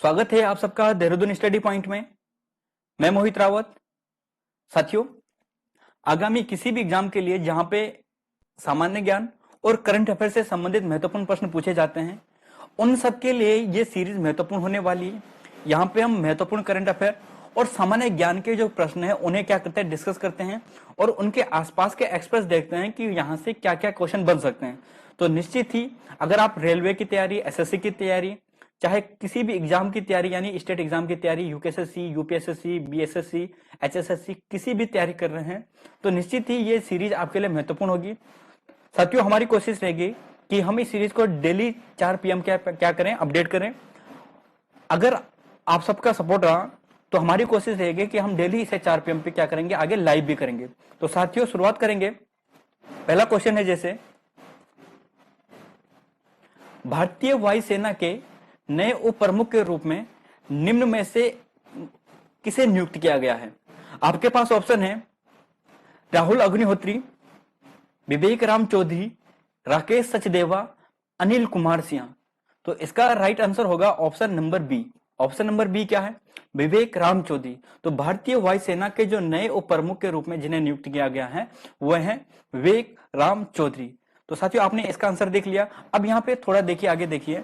स्वागत है आप सबका देहरादून स्टडी पॉइंट में। मैं मोहित रावत। साथियों, आगामी किसी भी एग्जाम के लिए जहां पे सामान्य ज्ञान और करंट अफेयर से संबंधित महत्वपूर्ण प्रश्न पूछे जाते हैं, उन सब के लिए ये सीरीज महत्वपूर्ण होने वाली है। यहाँ पे हम महत्वपूर्ण करंट अफेयर और सामान्य ज्ञान के जो प्रश्न है उन्हें क्या करते हैं, डिस्कस करते हैं और उनके आसपास के एक्सप्रेस देखते हैं कि यहाँ से क्या क्या क्वेश्चन बन सकते हैं। तो निश्चित ही अगर आप रेलवे की तैयारी, एसएससी की तैयारी, चाहे किसी भी एग्जाम की तैयारी यानी स्टेट एग्जाम की तैयारी, यूकेएसएससी, यूपीएसएससी, बीएसएससी, एचएसएससी, किसी भी तैयारी कर रहे हैं तो निश्चित ही ये सीरीज आपके लिए महत्वपूर्ण होगी। साथियों, हमारी कोशिश रहेगी कि हम इस सीरीज को डेली 4 PM क्या करें, अपडेट करें। अगर आप सबका सपोर्ट रहा तो हमारी कोशिश रहेगी कि हम डेली इसे 4 PM पे क्या करेंगे, आगे लाइव भी करेंगे। तो साथियों, शुरुआत करेंगे। पहला क्वेश्चन है, जैसे भारतीय वायुसेना के नए उप प्रमुख के रूप में निम्न में से किसे नियुक्त किया गया है। आपके पास ऑप्शन है राहुल अग्निहोत्री, विवेक राम चौधरी, राकेश सचदेवा, अनिल कुमार सिंह। तो इसका राइट आंसर होगा option number B. Option number B क्या है? विवेक राम चौधरी। तो भारतीय वायुसेना के जो नए उप प्रमुख के रूप में जिन्हें नियुक्त किया गया है वह है विवेक राम चौधरी। तो साथियों, आपने इसका आंसर देख लिया। अब यहाँ पे थोड़ा देखिए, आगे देखिए।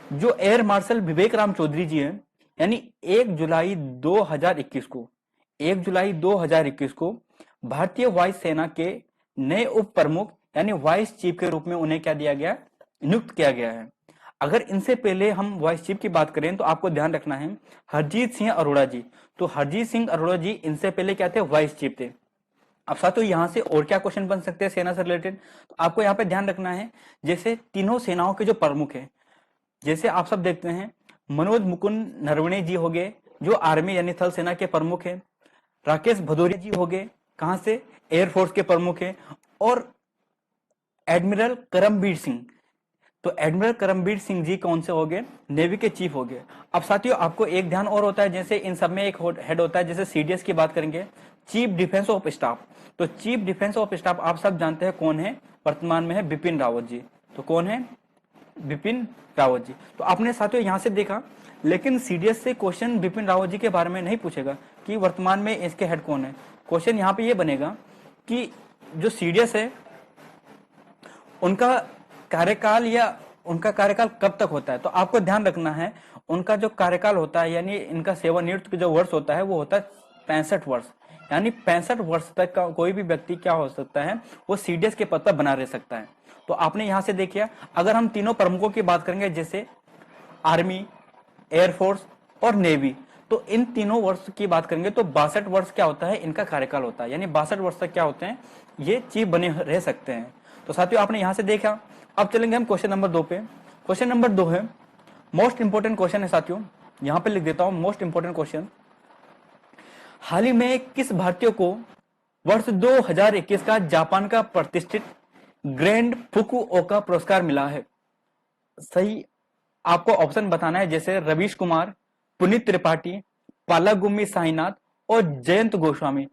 जो एयर मार्शल विवेक राम चौधरी जी हैं, यानी 1 जुलाई 2021 को 1 जुलाई 2021 को भारतीय वायुसेना के नए उप प्रमुख यानी वाइस चीफ के रूप में उन्हें क्या दिया गया, नियुक्त किया गया है। अगर इनसे पहले हम वाइस चीफ की बात करें तो आपको ध्यान रखना है हरजीत सिंह अरोड़ा जी। तो हरजीत सिंह अरोड़ा जी इनसे पहले क्या थे, वाइस चीफ थे। अब साथियों, यहां से और क्या क्वेश्चन बन सकते हैं सेना से रिलेटेड, तो आपको यहाँ पे ध्यान रखना है जैसे तीनों सेनाओं के जो प्रमुख हैं, जैसे आप सब देखते हैं मनोज मुकुंद नरवणे जी हो गए जो आर्मी यानी थल सेना के प्रमुख हैं, राकेश भदौरिया जी हो गए कहां से, एयरफोर्स के प्रमुख हैं, और एडमिरल करमबीर सिंह। तो एडमिरल करमबीर सिंह जी कौन से हो गए, नेवी के चीफ हो गए। अब साथियों, आपको एक ध्यान और होता है, जैसे इन सब में एक हेड होता है, जैसे सीडीएस की बात करेंगे, चीफ डिफेंस ऑफ स्टाफ। तो चीफ डिफेंस ऑफ स्टाफ आप सब जानते हैं कौन है, वर्तमान में है बिपिन रावत जी। तो कौन है, बिपिन रावत जी। तो आपने साथियों यहां से देखा, लेकिन सीडीएस से क्वेश्चन बिपिन रावत जी के बारे में नहीं पूछेगा कि वर्तमान में इसके हेड कौन है। क्वेश्चन यहाँ पे ये बनेगा कि जो सीडीएस है उनका कार्यकाल या उनका कार्यकाल कब तक होता है। तो आपको ध्यान रखना है उनका जो कार्यकाल होता है यानी इनका सेवानिवृत्त जो वर्ष होता है वो होता है 65 वर्ष। यानी 65 वर्ष तक का कोई भी व्यक्ति क्या हो सकता है, वो सीडीएस के पद पर बना रह सकता है। तो आपने यहां से देखिए, अगर हम तीनों प्रमुखों की बात करेंगे जैसे आर्मी, एयरफोर्स और नेवी, तो इन तीनों वर्ष की बात करेंगे तो 62 वर्ष क्या होता है, इनका कार्यकाल होता है। यानी 62 वर्ष तक क्या होते हैं, ये चीफ बने रह सकते हैं। तो साथियों, आपने यहां से देखा। अब चलेंगे हम क्वेश्चन नंबर 2 पे। क्वेश्चन नंबर 2 है मोस्ट इंपोर्टेंट क्वेश्चन है साथियों, यहां पे लिख देता हूं मोस्ट इंपोर्टेंट क्वेश्चन। हाल ही में किस भारतीय को वर्ष 2021 का जापान का प्रतिष्ठित ग्रैंड फुकुओका पुरस्कार मिला है? सही आपको ऑप्शन बताना है, जैसे रवीश कुमार, पुनीत त्रिपाठी, पालागुम्मी साईनाथ और जयंत गोस्वामी।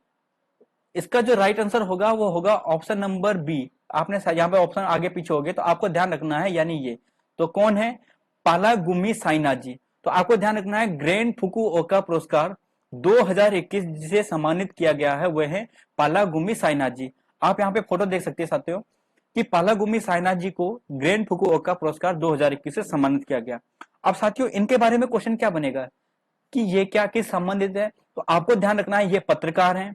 इसका जो राइट आंसर होगा वो होगा ऑप्शन नंबर बी। आपने यहाँ पे ऑप्शन आगे पीछे हो गए तो आपको ध्यान रखना है, यानी ये तो कौन है, पालागुम्मी साईनाथ जी। तो आपको ध्यान रखना है ग्रैंड फुकुओका पुरस्कार 2021 जिसे सम्मानित किया गया है वह है पालागुम्मी साईनाथ जी। आप यहाँ पे फोटो देख सकते हैं साथियों कि पालागुम्मी साईनाथ जी को ग्रैंड फुकुओका पुरस्कार 2021 से सम्मानित किया गया। अब साथियों, इनके बारे में क्वेश्चन क्या बनेगा कि ये क्या किस संबंधित है, तो आपको ध्यान रखना है ये पत्रकार हैं,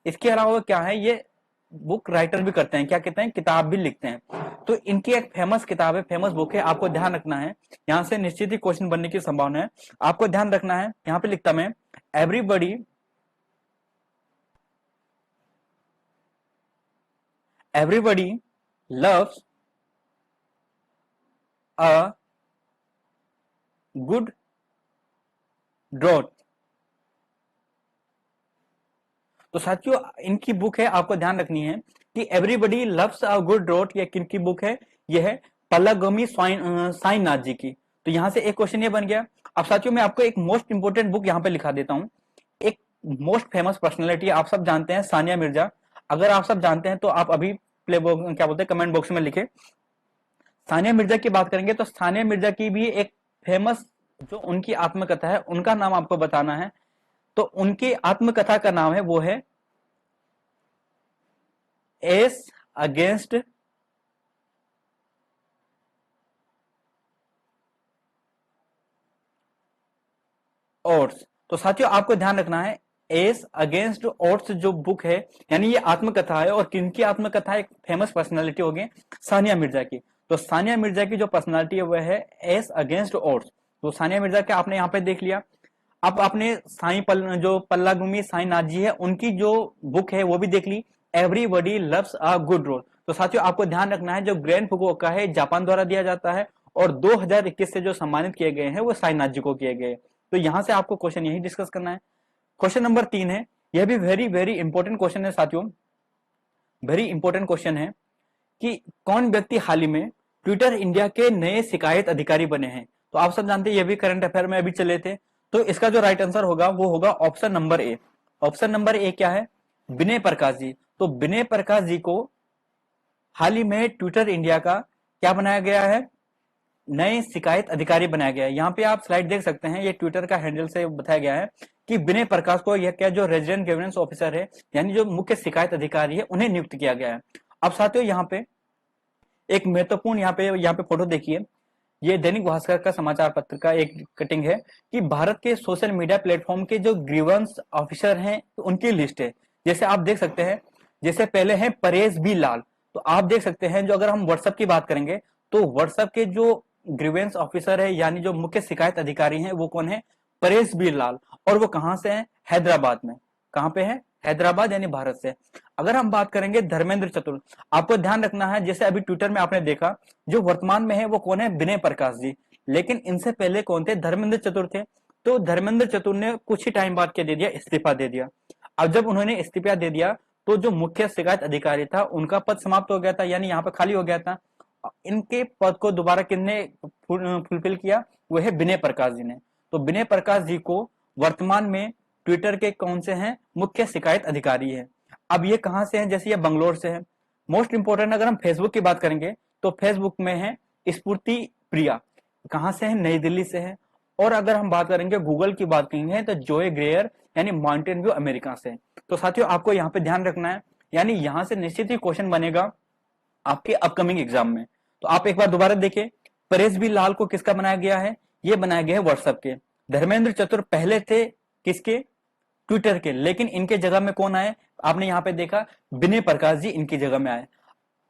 इसके अलावा क्या है, ये बुक राइटर भी करते हैं, क्या कहते हैं, किताब भी लिखते हैं। तो इनकी एक फेमस किताब है, फेमस बुक है, आपको ध्यान रखना है। यहां से निश्चित ही क्वेश्चन बनने की संभावना है। आपको ध्यान रखना है, यहां पे लिखता मैं everybody everybody loves a good drought. तो साथियों, इनकी बुक है, आपको ध्यान रखनी है कि everybody loves a good drought, ये किनकी बुक है, ये है पालागुम्मी साईनाथ जी की। तो यहां से एक क्वेश्चन ये बन गया। अब साथियों, मैं आपको एक मोस्ट इंपोर्टेंट बुक यहां पे लिखा देता हूं। एक मोस्ट फेमस पर्सनैलिटी आप सब जानते हैं, सानिया मिर्जा। अगर आप सब जानते हैं तो आप अभी क्या बोलते हैं, कमेंट बॉक्स में लिखे। सानिया मिर्जा की बात करेंगे तो सानिया मिर्जा की भी एक फेमस जो उनकी आत्मकथा है उनका नाम आपको बताना है। तो उनकी आत्मकथा का नाम है वो है एस अगेंस्ट ओड्स। तो साथियों आपको ध्यान रखना है, एस अगेंस्ट ओड्स जो बुक है, यानी ये आत्मकथा है। और किनकी आत्मकथा है? एक फेमस पर्सनालिटी हो गई सानिया मिर्जा की। तो सानिया मिर्जा की जो पर्सनालिटी है वह है एस अगेंस्ट ओड्स। तो सानिया मिर्जा के आपने यहाँ पे देख लिया। अब आपने जो पल्ला गुमी साई नाथ जी है उनकी जो बुक है वो भी देख ली, everybody loves a good role. तो साथियों आपको ध्यान रखना है, जो ग्रैंड फुकुओका है जापान द्वारा दिया जाता है, और 2021 से जो सम्मानित किए गए हैं वो साई नाथ जी को किए गए। तो यहां से आपको क्वेश्चन यही डिस्कस करना है। क्वेश्चन नंबर 3 है, यह भी वेरी वेरी इंपॉर्टेंट क्वेश्चन है साथियों, वेरी इंपॉर्टेंट क्वेश्चन है कि कौन व्यक्ति हाल ही में ट्विटर इंडिया के नए शिकायत अधिकारी बने हैं। तो आप सब जानते हैं ये भी करंट अफेयर में अभी चले थे। तो इसका जो राइट आंसर होगा वो होगा option number A. Option number A क्या है? विनय प्रकाश जी। तो विनय प्रकाश जी को हाल ही में ट्विटर इंडिया का क्या बनाया गया है? नए शिकायत अधिकारी बनाया गया है। यहाँ पे आप स्लाइड देख सकते हैं, ये ट्विटर का हैंडल से बताया गया है कि विनय प्रकाश को यह क्या जो रेजिडेंट गवर्नेंस ऑफिसर है, यानी जो मुख्य शिकायत अधिकारी है, उन्हें नियुक्त किया गया है। अब साथियों यहाँ पे एक महत्वपूर्ण यहाँ पे फोटो देखिए, ये दैनिक भास्कर का समाचार पत्र का एक कटिंग है कि भारत के सोशल मीडिया प्लेटफॉर्म के जो ग्रीवेंस ऑफिसर हैं उनकी लिस्ट है। जैसे आप देख सकते हैं, जैसे पहले हैं परेश बी लाल। तो आप देख सकते हैं, जो अगर हम व्हाट्सएप की बात करेंगे तो व्हाट्सएप के जो ग्रीवेंस ऑफिसर है यानी जो मुख्य शिकायत अधिकारी हैं वो कौन है? परेश बी लाल। और वो कहां से है? हैदराबाद में। कहां पे है? हैदराबाद यानी भारत से। अगर हम बात करेंगे धर्मेंद्र चतुर, आपको ध्यान रखना है, जैसे अभी ट्विटर में आपने देखा जो वर्तमान में है वो कौन है? विनय प्रकाश जी। लेकिन इनसे पहले कौन थे? धर्मेंद्र चतुर थे। तो धर्मेंद्र चतुर ने कुछ ही टाइम बाद क्या दे दिया? इस्तीफा दे दिया। अब जब उन्होंने इस्तीफा दे दिया तो जो मुख्य शिकायत अधिकारी था उनका पद समाप्त हो गया था, यानी यहाँ पे खाली हो गया था। इनके पद को दोबारा किसने फुलफिल किया? वो है विनय प्रकाश जी ने। तो विनय प्रकाश जी को वर्तमान में ट्विटर के कौन से हैं? मुख्य शिकायत अधिकारी है। अब ये कहां से है? जैसे ये बंगलोर से है। मोस्ट इंपोर्टेंट अगर हम फेसबुक की बात करेंगे तो फेसबुक में है स्फूर्ति प्रिया। कहां से है? नई दिल्ली से है। और अगर हम बात करेंगे गूगल की बात करेंगे तो जोए ग्रेयर यानी माउंटेन व्यू अमेरिका से। तो साथियों आपको यहाँ पे ध्यान रखना है, यानी यहां से निश्चित ही क्वेश्चन बनेगा आपके अपकमिंग एग्जाम में। तो आप एक बार दोबारा देखिए, परेश बी लाल को किसका बनाया गया है? ये बनाया गया है व्हाट्सएप के। धर्मेंद्र चतुर पहले थे किसके? ट्विटर के। लेकिन इनके जगह में कौन आए? आपने यहाँ पे देखा विनय प्रकाश जी इनकी जगह में आए।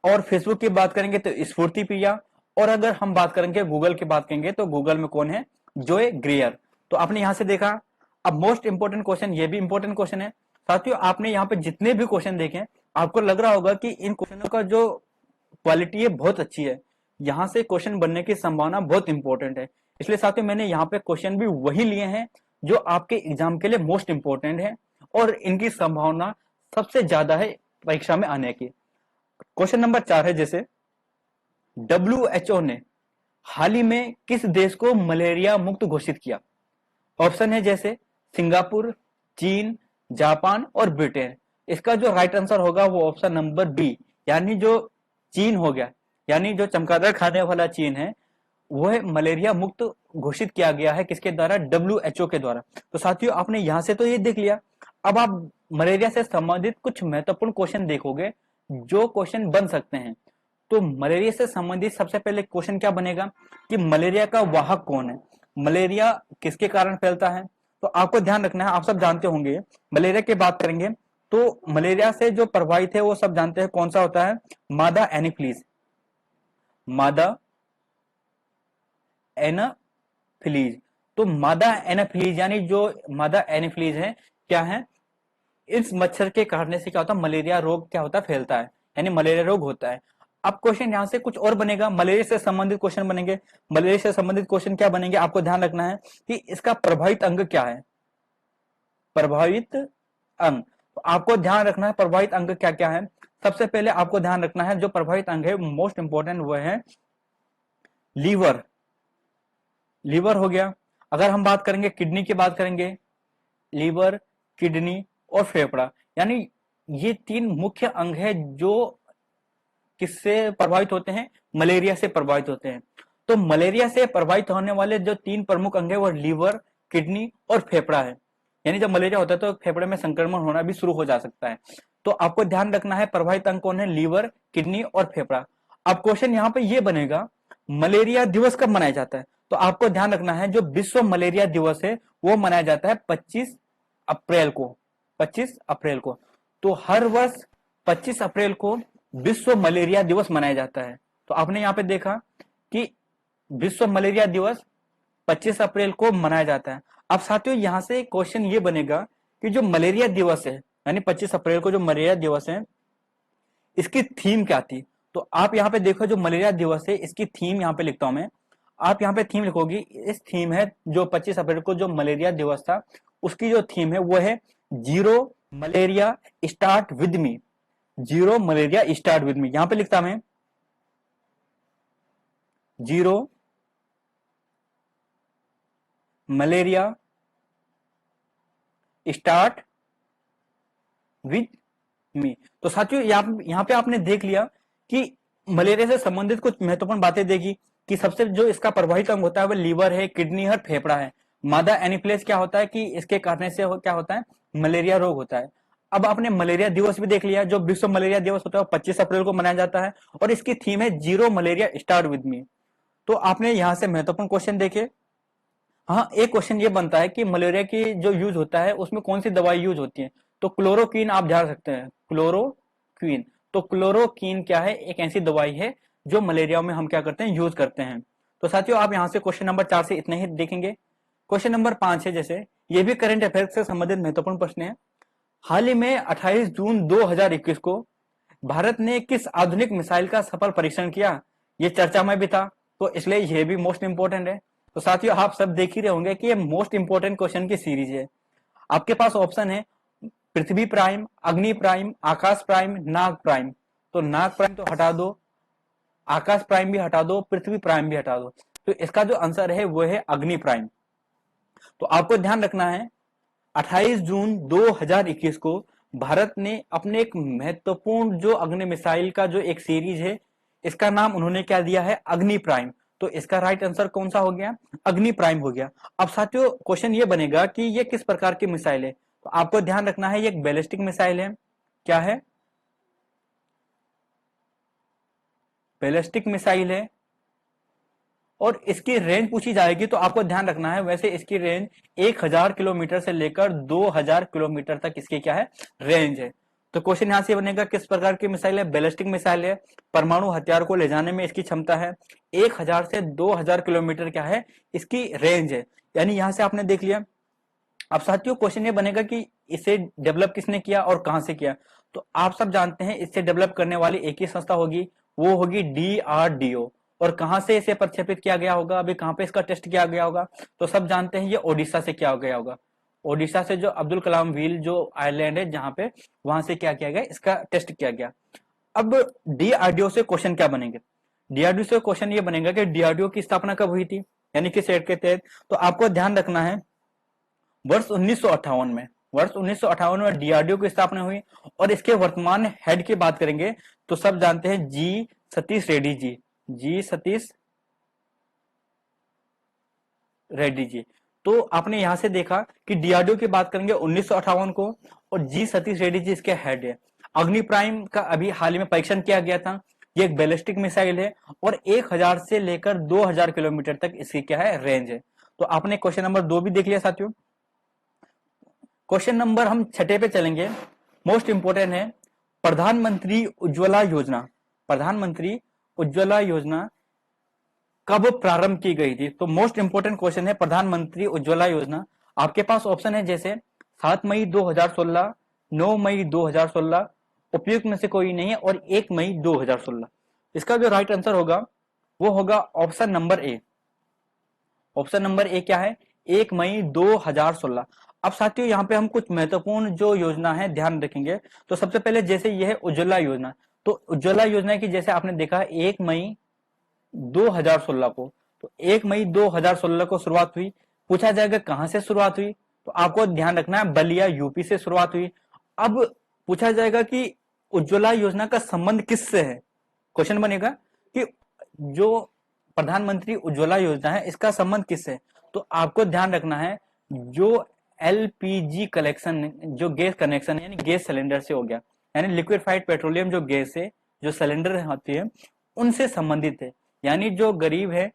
और फेसबुक की बात करेंगे तो स्फूर्ति प्रिया। और अगर हम बात करेंगे गूगल की बात करेंगे तो गूगल में कौन है? जोए ग्रेयर। तो आपने यहां से देखा। अब मोस्ट इंपोर्टेंट क्वेश्चन, ये भी इंपोर्टेंट क्वेश्चन है साथियों, आपने यहाँ पे जितने भी क्वेश्चन देखे आपको लग रहा होगा कि इन क्वेश्चनों का जो क्वालिटी है बहुत अच्छी है, यहां से क्वेश्चन बनने की संभावना बहुत इंपॉर्टेंट है। इसलिए साथियों मैंने यहाँ पे क्वेश्चन भी वही लिए हैं जो आपके एग्जाम के लिए मोस्ट इंपॉर्टेंट है और इनकी संभावना सबसे ज्यादा है परीक्षा में आने की। क्वेश्चन नंबर 4 है, जैसे WHO ने हाल ही में किस देश को मलेरिया मुक्त घोषित किया? ऑप्शन है जैसे सिंगापुर, चीन, जापान और ब्रिटेन। इसका जो राइट आंसर होगा वो ऑप्शन नंबर बी, यानी जो चीन हो गया, यानी जो चमगादड़ खाने वाला चीन है वह मलेरिया मुक्त घोषित किया गया है किसके द्वारा? WHO के द्वारा। तो साथियों आपने यहां से तो ये देख लिया। अब आप मलेरिया से संबंधित कुछ महत्वपूर्ण क्वेश्चन देखोगे जो क्वेश्चन बन सकते हैं। तो मलेरिया से संबंधित सबसे पहले क्वेश्चन क्या बनेगा कि मलेरिया का वाहक कौन है? मलेरिया किसके कारण फैलता है? तो आपको ध्यान रखना है, आप सब जानते होंगे मलेरिया की बात करेंगे तो मलेरिया से जो प्रभावित है वो सब जानते हैं कौन सा होता है? मादा एनीफिलीज। मादा एनाफिलीज। तो मादा एनाफिलीज यानी जो मादा एनाफिलीज है क्या है? इस मच्छर के काटने से क्या होता है? मलेरिया रोग क्या होता है? फैलता है, यानी मलेरिया रोग होता है। अब क्वेश्चन यहां से कुछ और बनेगा, मलेरिया से संबंधित क्वेश्चन बनेंगे। मलेरिया से संबंधित क्वेश्चन क्या बनेंगे? आपको ध्यान रखना है कि इसका प्रभावित अंग क्या है? प्रभावित अंग। तो आपको ध्यान रखना है प्रभावित अंग क्या क्या है। सबसे पहले आपको ध्यान रखना है जो प्रभावित अंग है मोस्ट इंपोर्टेंट वो है लीवर। लीवर हो गया। अगर हम बात करेंगे किडनी की बात करेंगे, लीवर, किडनी और फेफड़ा, यानी ये 3 मुख्य अंग है जो किससे प्रभावित होते हैं? मलेरिया से प्रभावित होते हैं। तो मलेरिया से प्रभावित होने वाले जो 3 प्रमुख अंग है वो लीवर, किडनी और फेफड़ा है। यानी जब मलेरिया होता है तो फेफड़े में संक्रमण होना भी शुरू हो जा सकता है। तो आपको ध्यान रखना है प्रभावित अंग कौन है, लीवर, किडनी और फेफड़ा। अब क्वेश्चन यहाँ पे ये बनेगा मलेरिया दिवस कब मनाया जाता है, तो आपको ध्यान रखना है जो विश्व मलेरिया दिवस है वो मनाया जाता है 25 अप्रैल को। 25 अप्रैल को। तो हर वर्ष 25 अप्रैल को विश्व मलेरिया दिवस मनाया जाता है। तो आपने यहाँ पे देखा कि विश्व मलेरिया दिवस 25 अप्रैल को मनाया जाता है। अब साथियों यहां से क्वेश्चन ये बनेगा कि जो मलेरिया दिवस है यानी 25 अप्रैल को जो मलेरिया दिवस है इसकी थीम क्या थी। तो आप यहाँ पे देखो जो मलेरिया दिवस है इसकी थीम यहाँ पे लिखता हूं मैं। आप यहाँ पे थीम लिखोगी, इस थीम है जो 25 अप्रैल को जो मलेरिया दिवस था उसकी जो थीम है वो है zero malaria start with me. Zero malaria start with me, यहां पे लिखता मैं zero malaria start with me. तो साथियों यहाँ पे आपने देख लिया कि मलेरिया से संबंधित कुछ महत्वपूर्ण बातें देखी कि सबसे जो इसका प्रभावित अंग होता है वो लीवर है, किडनी है, फेफड़ा है। मादा एनीप्लेज क्या होता है कि इसके काटने से क्या होता है, मलेरिया रोग होता है। अब आपने मलेरिया दिवस भी देख लिया, जो विश्व मलेरिया दिवस होता है 25 अप्रैल को मनाया जाता है और इसकी थीम है zero malaria start with me. तो आपने यहां से महत्वपूर्ण क्वेश्चन देखे। हाँ, एक क्वेश्चन ये बनता है कि मलेरिया की जो यूज होता है उसमें कौन सी दवाई यूज होती है, तो क्लोरोक्वीन आप ध्यान सकते हैं, क्लोरोक्वीन। तो क्लोरोक्वीन क्या है, एक ऐसी दवाई है जो मलेरिया में हम क्या करते हैं, यूज करते हैं। तो साथियों आप यहाँ से क्वेश्चन नंबर 4 से इतने ही देखेंगे। क्वेश्चन नंबर 5 है, जैसे ये भी करंट अफेयर्स से संबंधित महत्वपूर्ण प्रश्न है। हाल ही में 28 जून 2021 को भारत ने किस आधुनिक मिसाइल का सफल परीक्षण किया, ये चर्चा में भी था, तो इसलिए ये भी मोस्ट इंपोर्टेंट है। तो साथियों आप सब देख ही रहे होंगे कि ये मोस्ट इंपोर्टेंट क्वेश्चन की सीरीज है। आपके पास ऑप्शन है पृथ्वी प्राइम, अग्नि प्राइम, आकाश प्राइम, नाग प्राइम। तो नाग प्राइम तो हटा दो, आकाश प्राइम भी हटा दो, पृथ्वी प्राइम भी हटा दो। तो इसका जो आंसर है वो है अग्नि प्राइम। तो आपको ध्यान रखना है 28 जून 2021 को भारत ने अपने एक महत्वपूर्ण जो अग्नि मिसाइल का जो एक सीरीज है इसका नाम उन्होंने क्या दिया है, अग्नि प्राइम। तो इसका राइट आंसर कौन सा हो गया, अग्नि प्राइम हो गया। अब साथियों क्वेश्चन ये बनेगा कि ये किस प्रकार की मिसाइल है, तो आपको ध्यान रखना है ये एक बैलिस्टिक मिसाइल है। क्या है, बैलिस्टिक मिसाइल है और इसकी रेंज पूछी जाएगी तो आपको ध्यान रखना है, वैसे इसकी रेंज 1000 किलोमीटर से लेकर 2000 किलोमीटर तक इसकी क्या है, रेंज है। तो क्वेश्चन यहां से बनेगा किस प्रकार की मिसाइल है, बैलिस्टिक मिसाइल है, परमाणु हथियार को ले जाने में इसकी क्षमता है, 1000 से 2000 किलोमीटर क्या है इसकी रेंज है। यानी यहां से आपने देख लिया। अब साथियों क्वेश्चन ये बनेगा कि इसे डेवलप किसने किया और कहां से किया। तो आप सब जानते हैं इसे डेवलप करने वाली एक ही संस्था होगी, वो होगी DRDO। और कहां से इसे प्रक्षेपित किया गया होगा, अभी कहां पे इसका टेस्ट किया गया होगा, तो सब जानते हैं ये ओडिशा से किया गया होगा। ओडिशा से जो अब्दुल कलाम व्हील जो आइलैंड है जहां पे, वहां से क्या किया गया, इसका टेस्ट किया गया। अब DRDO से क्वेश्चन क्या बनेंगे, DRDO से क्वेश्चन ये बनेगा कि DRDO की स्थापना कब हुई थी, यानी किस एक्ट के तहत। तो आपको ध्यान रखना है वर्ष 1958 में, वर्ष 1958 में DRDO की स्थापना हुई। और इसके वर्तमान हेड की बात करेंगे तो सब जानते हैं जी सतीश रेड्डी जी, जी सतीश रेड्डी जी। तो आपने यहां से देखा कि DRDO की बात करेंगे 1958 को और जी सतीश रेड्डी जी इसके हेड है। अग्नि प्राइम का अभी हाल ही में परीक्षण किया गया था, ये एक बैलिस्टिक मिसाइल है और 1000 से लेकर 2000 किलोमीटर तक इसकी क्या है, रेंज है। तो आपने क्वेश्चन नंबर 2 भी देख लिया साथियों। क्वेश्चन नंबर हम 6 पे चलेंगे, मोस्ट इंपोर्टेंट है, प्रधानमंत्री उज्ज्वला योजना। प्रधानमंत्री उज्ज्वला योजना कब प्रारंभ की गई थी, तो मोस्ट इंपोर्टेंट क्वेश्चन है प्रधानमंत्री उज्ज्वला योजना। आपके पास ऑप्शन है जैसे 7 मई 2016, 9 मई 2016, उपयुक्त में से कोई नहीं है और 1 मई 2016। इसका जो राइट आंसर होगा वो होगा option number A. Option number A क्या है, 1 मई 2016। अब साथियों यहाँ पे हम कुछ महत्वपूर्ण जो योजना है ध्यान रखेंगे। तो सबसे पहले जैसे यह है उज्ज्वला योजना, तो उज्ज्वला योजना की जैसे आपने देखा 1 मई 2016 को, तो 1 मई 2016 को शुरुआत हुई। पूछा जाएगा कहां से शुरुआत हुई, तो आपको ध्यान रखना है बलिया यूपी से शुरुआत हुई। अब पूछा जाएगा कि उज्ज्वला योजना का संबंध किससे है, क्वेश्चन बनेगा कि जो प्रधानमंत्री उज्ज्वला योजना है, इसका संबंध किससे? तो आपको ध्यान रखना है जो एलपीजी कलेक्शन, जो गैस कनेक्शन यानी गैस सिलेंडर से हो गया, यानी लिक्विफाइड पेट्रोलियम जो गैस है, जो सिलेंडर होती है, उनसे संबंधित है। यानी जो गरीब है,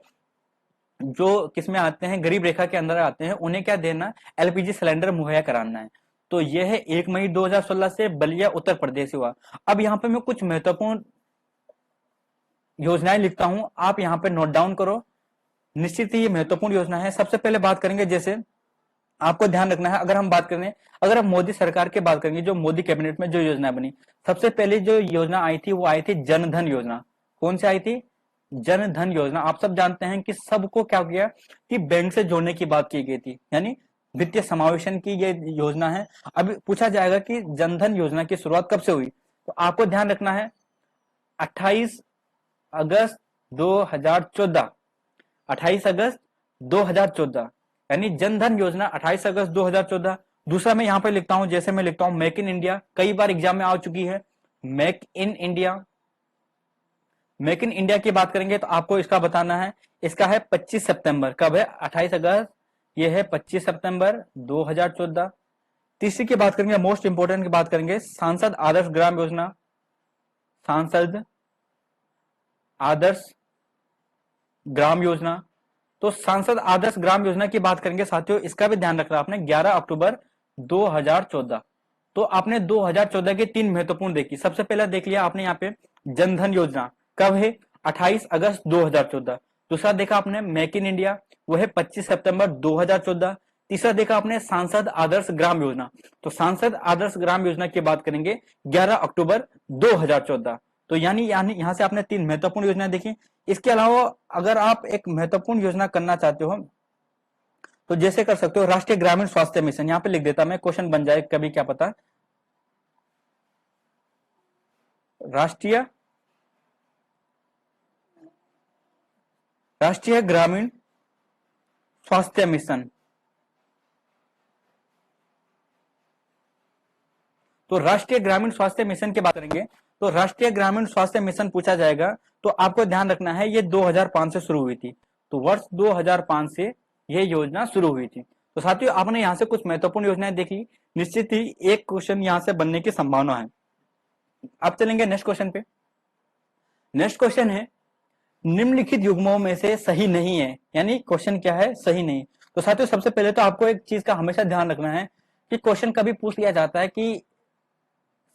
जो किसमें आते हैं, गरीब रेखा के अंदर आते हैं, उन्हें क्या देना? एलपीजी सिलेंडर मुहैया कराना है। तो यह है 1 मई 2016 से बलिया उत्तर प्रदेश से हुआ। अब यहाँ पे मैं कुछ महत्वपूर्ण योजनाएं लिखता हूं, आप यहाँ पे नोट डाउन करो। निश्चित ही ये महत्वपूर्ण योजना है। सबसे पहले बात करेंगे, जैसे आपको ध्यान रखना है, अगर हम बात करें, अगर हम मोदी सरकार की बात करेंगे, जो मोदी कैबिनेट में जो योजना बनी, सबसे पहले जो योजना आई थी वो आई थी जन धन योजना। कौन सी आई थी? जन धन योजना। आप सब जानते हैं कि सबको क्या किया कि बैंक से जोड़ने की बात की गई थी, यानी वित्तीय समावेशन की ये योजना है। अब पूछा जाएगा कि जन धन योजना की शुरुआत कब से हुई, तो आपको ध्यान रखना है 28 अगस्त 2014, 28 अगस्त 2014, यानी जन धन योजना 28 अगस्त 2014। दूसरा मैं यहां पे लिखता हूं, जैसे मैं लिखता हूं मेक इन इंडिया, कई बार एग्जाम में आ चुकी है, make in India. Make in India की बात करेंगे तो आपको इसका बताना है, इसका है 25 सितंबर। कब है? 28 अगस्त, ये है 25 सितंबर 2014। तीसरी की बात करेंगे, मोस्ट इंपोर्टेंट की बात करेंगे, सांसद आदर्श ग्राम योजना। सांसद आदर्श ग्राम योजना। तो सांसद आदर्श ग्राम योजना की बात करेंगे साथियों, इसका भी ध्यान रखना आपने, 11 अक्टूबर 2014। तो आपने 2014 की 3 महत्वपूर्ण देखी। सबसे पहला देख लिया आपने यहाँ पे जनधन योजना, कब है? 28 अगस्त 2014। दूसरा देखा आपने मेक इन इंडिया, वो है 25 सितंबर 2014। तीसरा देखा आपने सांसद आदर्श ग्राम योजना। तो सांसद आदर्श ग्राम योजना की बात करेंगे 11 अक्टूबर 2014। तो यानी यहां से आपने 3 महत्वपूर्ण योजना देखी। इसके अलावा अगर आप एक महत्वपूर्ण योजना करना चाहते हो तो जैसे कर सकते हो राष्ट्रीय ग्रामीण स्वास्थ्य मिशन, यहां पे लिख देता मैं, क्वेश्चन बन जाए कभी, क्या पता। राष्ट्रीय ग्रामीण स्वास्थ्य मिशन। तो राष्ट्रीय ग्रामीण स्वास्थ्य मिशन की बात करेंगे तो राष्ट्रीय ग्रामीण स्वास्थ्य मिशन पूछा जाएगा, तो आपको ध्यान रखना है ये 2005 से शुरू हुई थी। तो वर्ष 2005 से यह योजना शुरू हुई थी। तो साथियों आपने यहां से कुछ महत्वपूर्ण योजनाएं देखी, निश्चित ही एक क्वेश्चन यहां से बनने की संभावना है। अब चलेंगे नेक्स्ट क्वेश्चन पे। नेक्स्ट क्वेश्चन है निम्नलिखित युग्मों में से सही नहीं है, यानी क्वेश्चन क्या है? सही नहीं। तो साथियों सबसे पहले तो आपको एक चीज का हमेशा ध्यान रखना है कि क्वेश्चन कभी पूछ लिया जाता है कि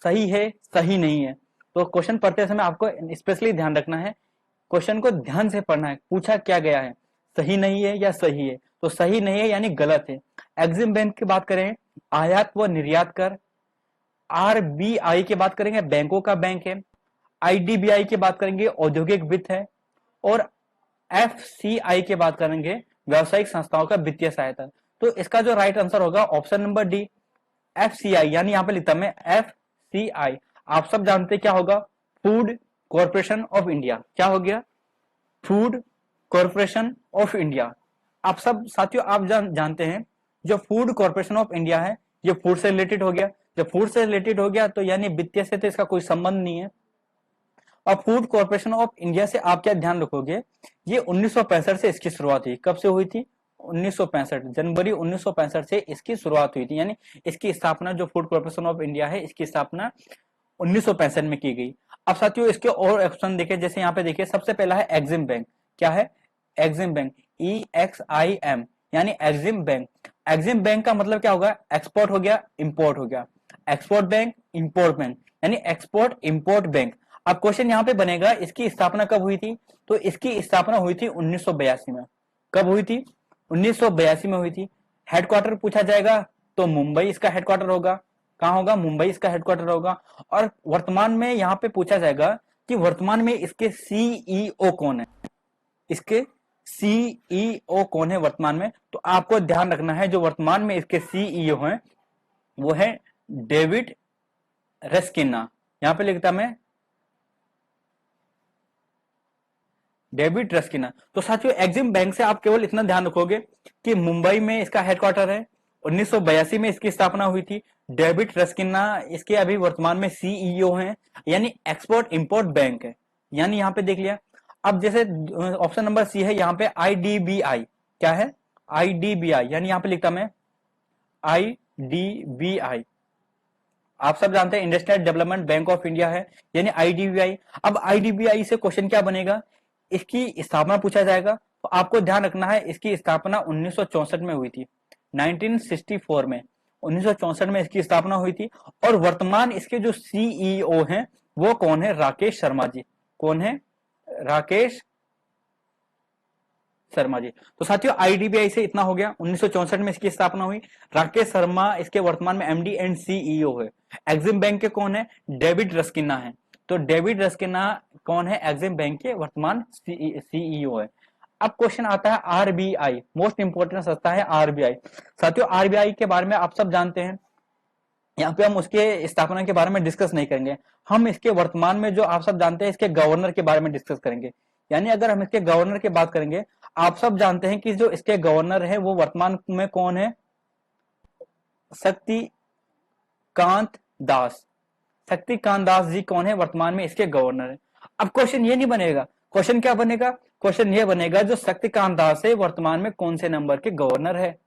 सही है, सही नहीं है, तो क्वेश्चन पढ़ते समय आपको स्पेशली ध्यान रखना है, क्वेश्चन को ध्यान से पढ़ना है, पूछा क्या गया है, सही नहीं है या सही है। तो सही नहीं है यानी गलत है। एग्जिम बैंक की बात करें, आयात व निर्यात कर। आरबीआई की बात करेंगे, बैंकों का बैंक है। आईडीबीआई की बात करेंगे, औद्योगिक वित्त है। और एफसीआई की बात करेंगे, व्यावसायिक संस्थाओं का वित्तीय सहायता। तो इसका जो राइट आंसर होगा ऑप्शन नंबर डी, एफसीआई, यानी यहां पे लिखता मैं एफसीआई। आप सब जानते क्या होगा? Food corporation of India. क्या हो गया? Food corporation of India. आप सब साथियों आप जानते हैं जो फूड कॉर्पोरेशन ऑफ इंडिया है, ये फूड से रिलेटेड हो गया। जब फूड से रिलेटेड हो गया तो यानी वित्तीय से तो इसका कोई संबंध नहीं है। और फूड कॉर्पोरेशन ऑफ इंडिया से आप क्या ध्यान रखोगे, ये 1965 से इसकी शुरुआत हुई। कब से हुई थी? 1965, जनवरी 1965 से इसकी शुरुआत हुई थी। यानी इसकी स्थापना, जो फूड कॉर्पोरेशन ऑफ इंडिया है, इसकी स्थापना 1965 में की गई। अब साथियों इसके और ऑप्शन देखें, जैसे यहाँ पे देखिए सबसे पहला है एग्जिम बैंक। क्या है? एग्जिम बैंक, EXIM, यानी एग्जिम बैंक। एग्जिम बैंक का मतलब क्या होगा? एक्सपोर्ट हो गया, इंपोर्ट हो गया। एक्सपोर्ट बैंक, इंपोर्ट बैंक, यानी एक्सपोर्ट इंपोर्ट बैंक। अब क्वेश्चन यहाँ पे बनेगा इसकी स्थापना कब हुई थी? तो इसकी स्थापना हुई थी 1982 में। कब हुई थी? 1982 में हुई थी। हेडक्वार्टर पूछा जाएगा तो मुंबई इसका हेडक्वार्टर होगा। कहां होगा? मुंबई इसका हेडक्वार्टर होगा। और वर्तमान में यहाँ पे पूछा जाएगा कि वर्तमान में इसके सीईओ कौन है, इसके सीईओ कौन है वर्तमान में। तो आपको ध्यान रखना है जो वर्तमान में इसके सीईओ हैं वो है डेविड रस्किना। यहां पे लिखता मैं डेविड रस्किना। तो साथियों एग्जिम बैंक से आप केवल इतना ध्यान रखोगे कि मुंबई में इसका हेडक्वार्टर है, 1982 में इसकी स्थापना हुई थी। डेविड रस्किना इसके अभी वर्तमान में सीईओ हैं, यानी एक्सपोर्ट इंपोर्ट बैंक है। यानी यहां पे देख लिया। अब जैसे ऑप्शन नंबर सी है, यहाँ पे आईडीबीआई, क्या है आईडीबीआई, यानी यहाँ पे लिखता मैं आईडीबीआई, आप सब जानते हैं industrial development bank of India है, यानी आईडीबीआई। अब आईडीबीआई से क्वेश्चन क्या बनेगा, इसकी स्थापना पूछा जाएगा। तो आपको ध्यान रखना है इसकी स्थापना 1964 में हुई थी, 1964 में, 1964 में इसकी स्थापना हुई थी। और वर्तमान इसके जो सीईओ हैं वो कौन है, राकेश शर्मा जी। कौन है, राकेश शर्मा जी। तो साथियों आईडीबीआई से इतना हो गया, 1964 में इसकी स्थापना हुई। राकेश शर्मा इसके वर्तमान में एमडी एंड सीईओ है। एग्जिम बैंक के कौन है, डेविड रस्किना है। तो डेविड रस्किना कौन है, एग्जिम बैंक के वर्तमान सीईओ है। अब क्वेश्चन आता है आरबीआई, मोस्ट इंपोर्टेंट संस्था है आरबीआई। साथियों आरबीआई के बारे में आप सब जानते हैं, यहाँ पे हम उसके स्थापना के बारे में डिस्कस नहीं करेंगे, हम इसके वर्तमान में जो आप सब जानते हैं इसके गवर्नर के बारे में डिस्कस करेंगे। यानी अगर हम इसके गवर्नर की बात करेंगे, आप सब जानते हैं कि जो इसके गवर्नर है वो वर्तमान में कौन है, शक्तिकांत दास। शक्तिकांत दास जी कौन है, वर्तमान में इसके गवर्नर है। अब क्वेश्चन ये नहीं बनेगा, क्वेश्चन क्या बनेगा, क्वेश्चन ये बनेगा जो शक्तिकांत दास है वर्तमान में कौन से नंबर के गवर्नर है,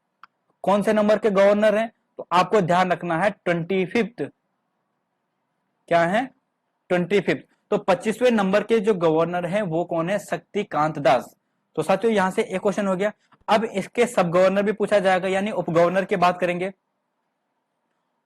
कौन से नंबर के गवर्नर है। तो आपको ध्यान रखना है 25th, क्या है 25th। तो 25वें नंबर के जो गवर्नर हैं वो कौन है, शक्तिकांत दास। तो साथियों यहां से एक क्वेश्चन हो गया। अब इसके सब गवर्नर भी पूछा जाएगा, यानी उप गवर्नर की बात करेंगे,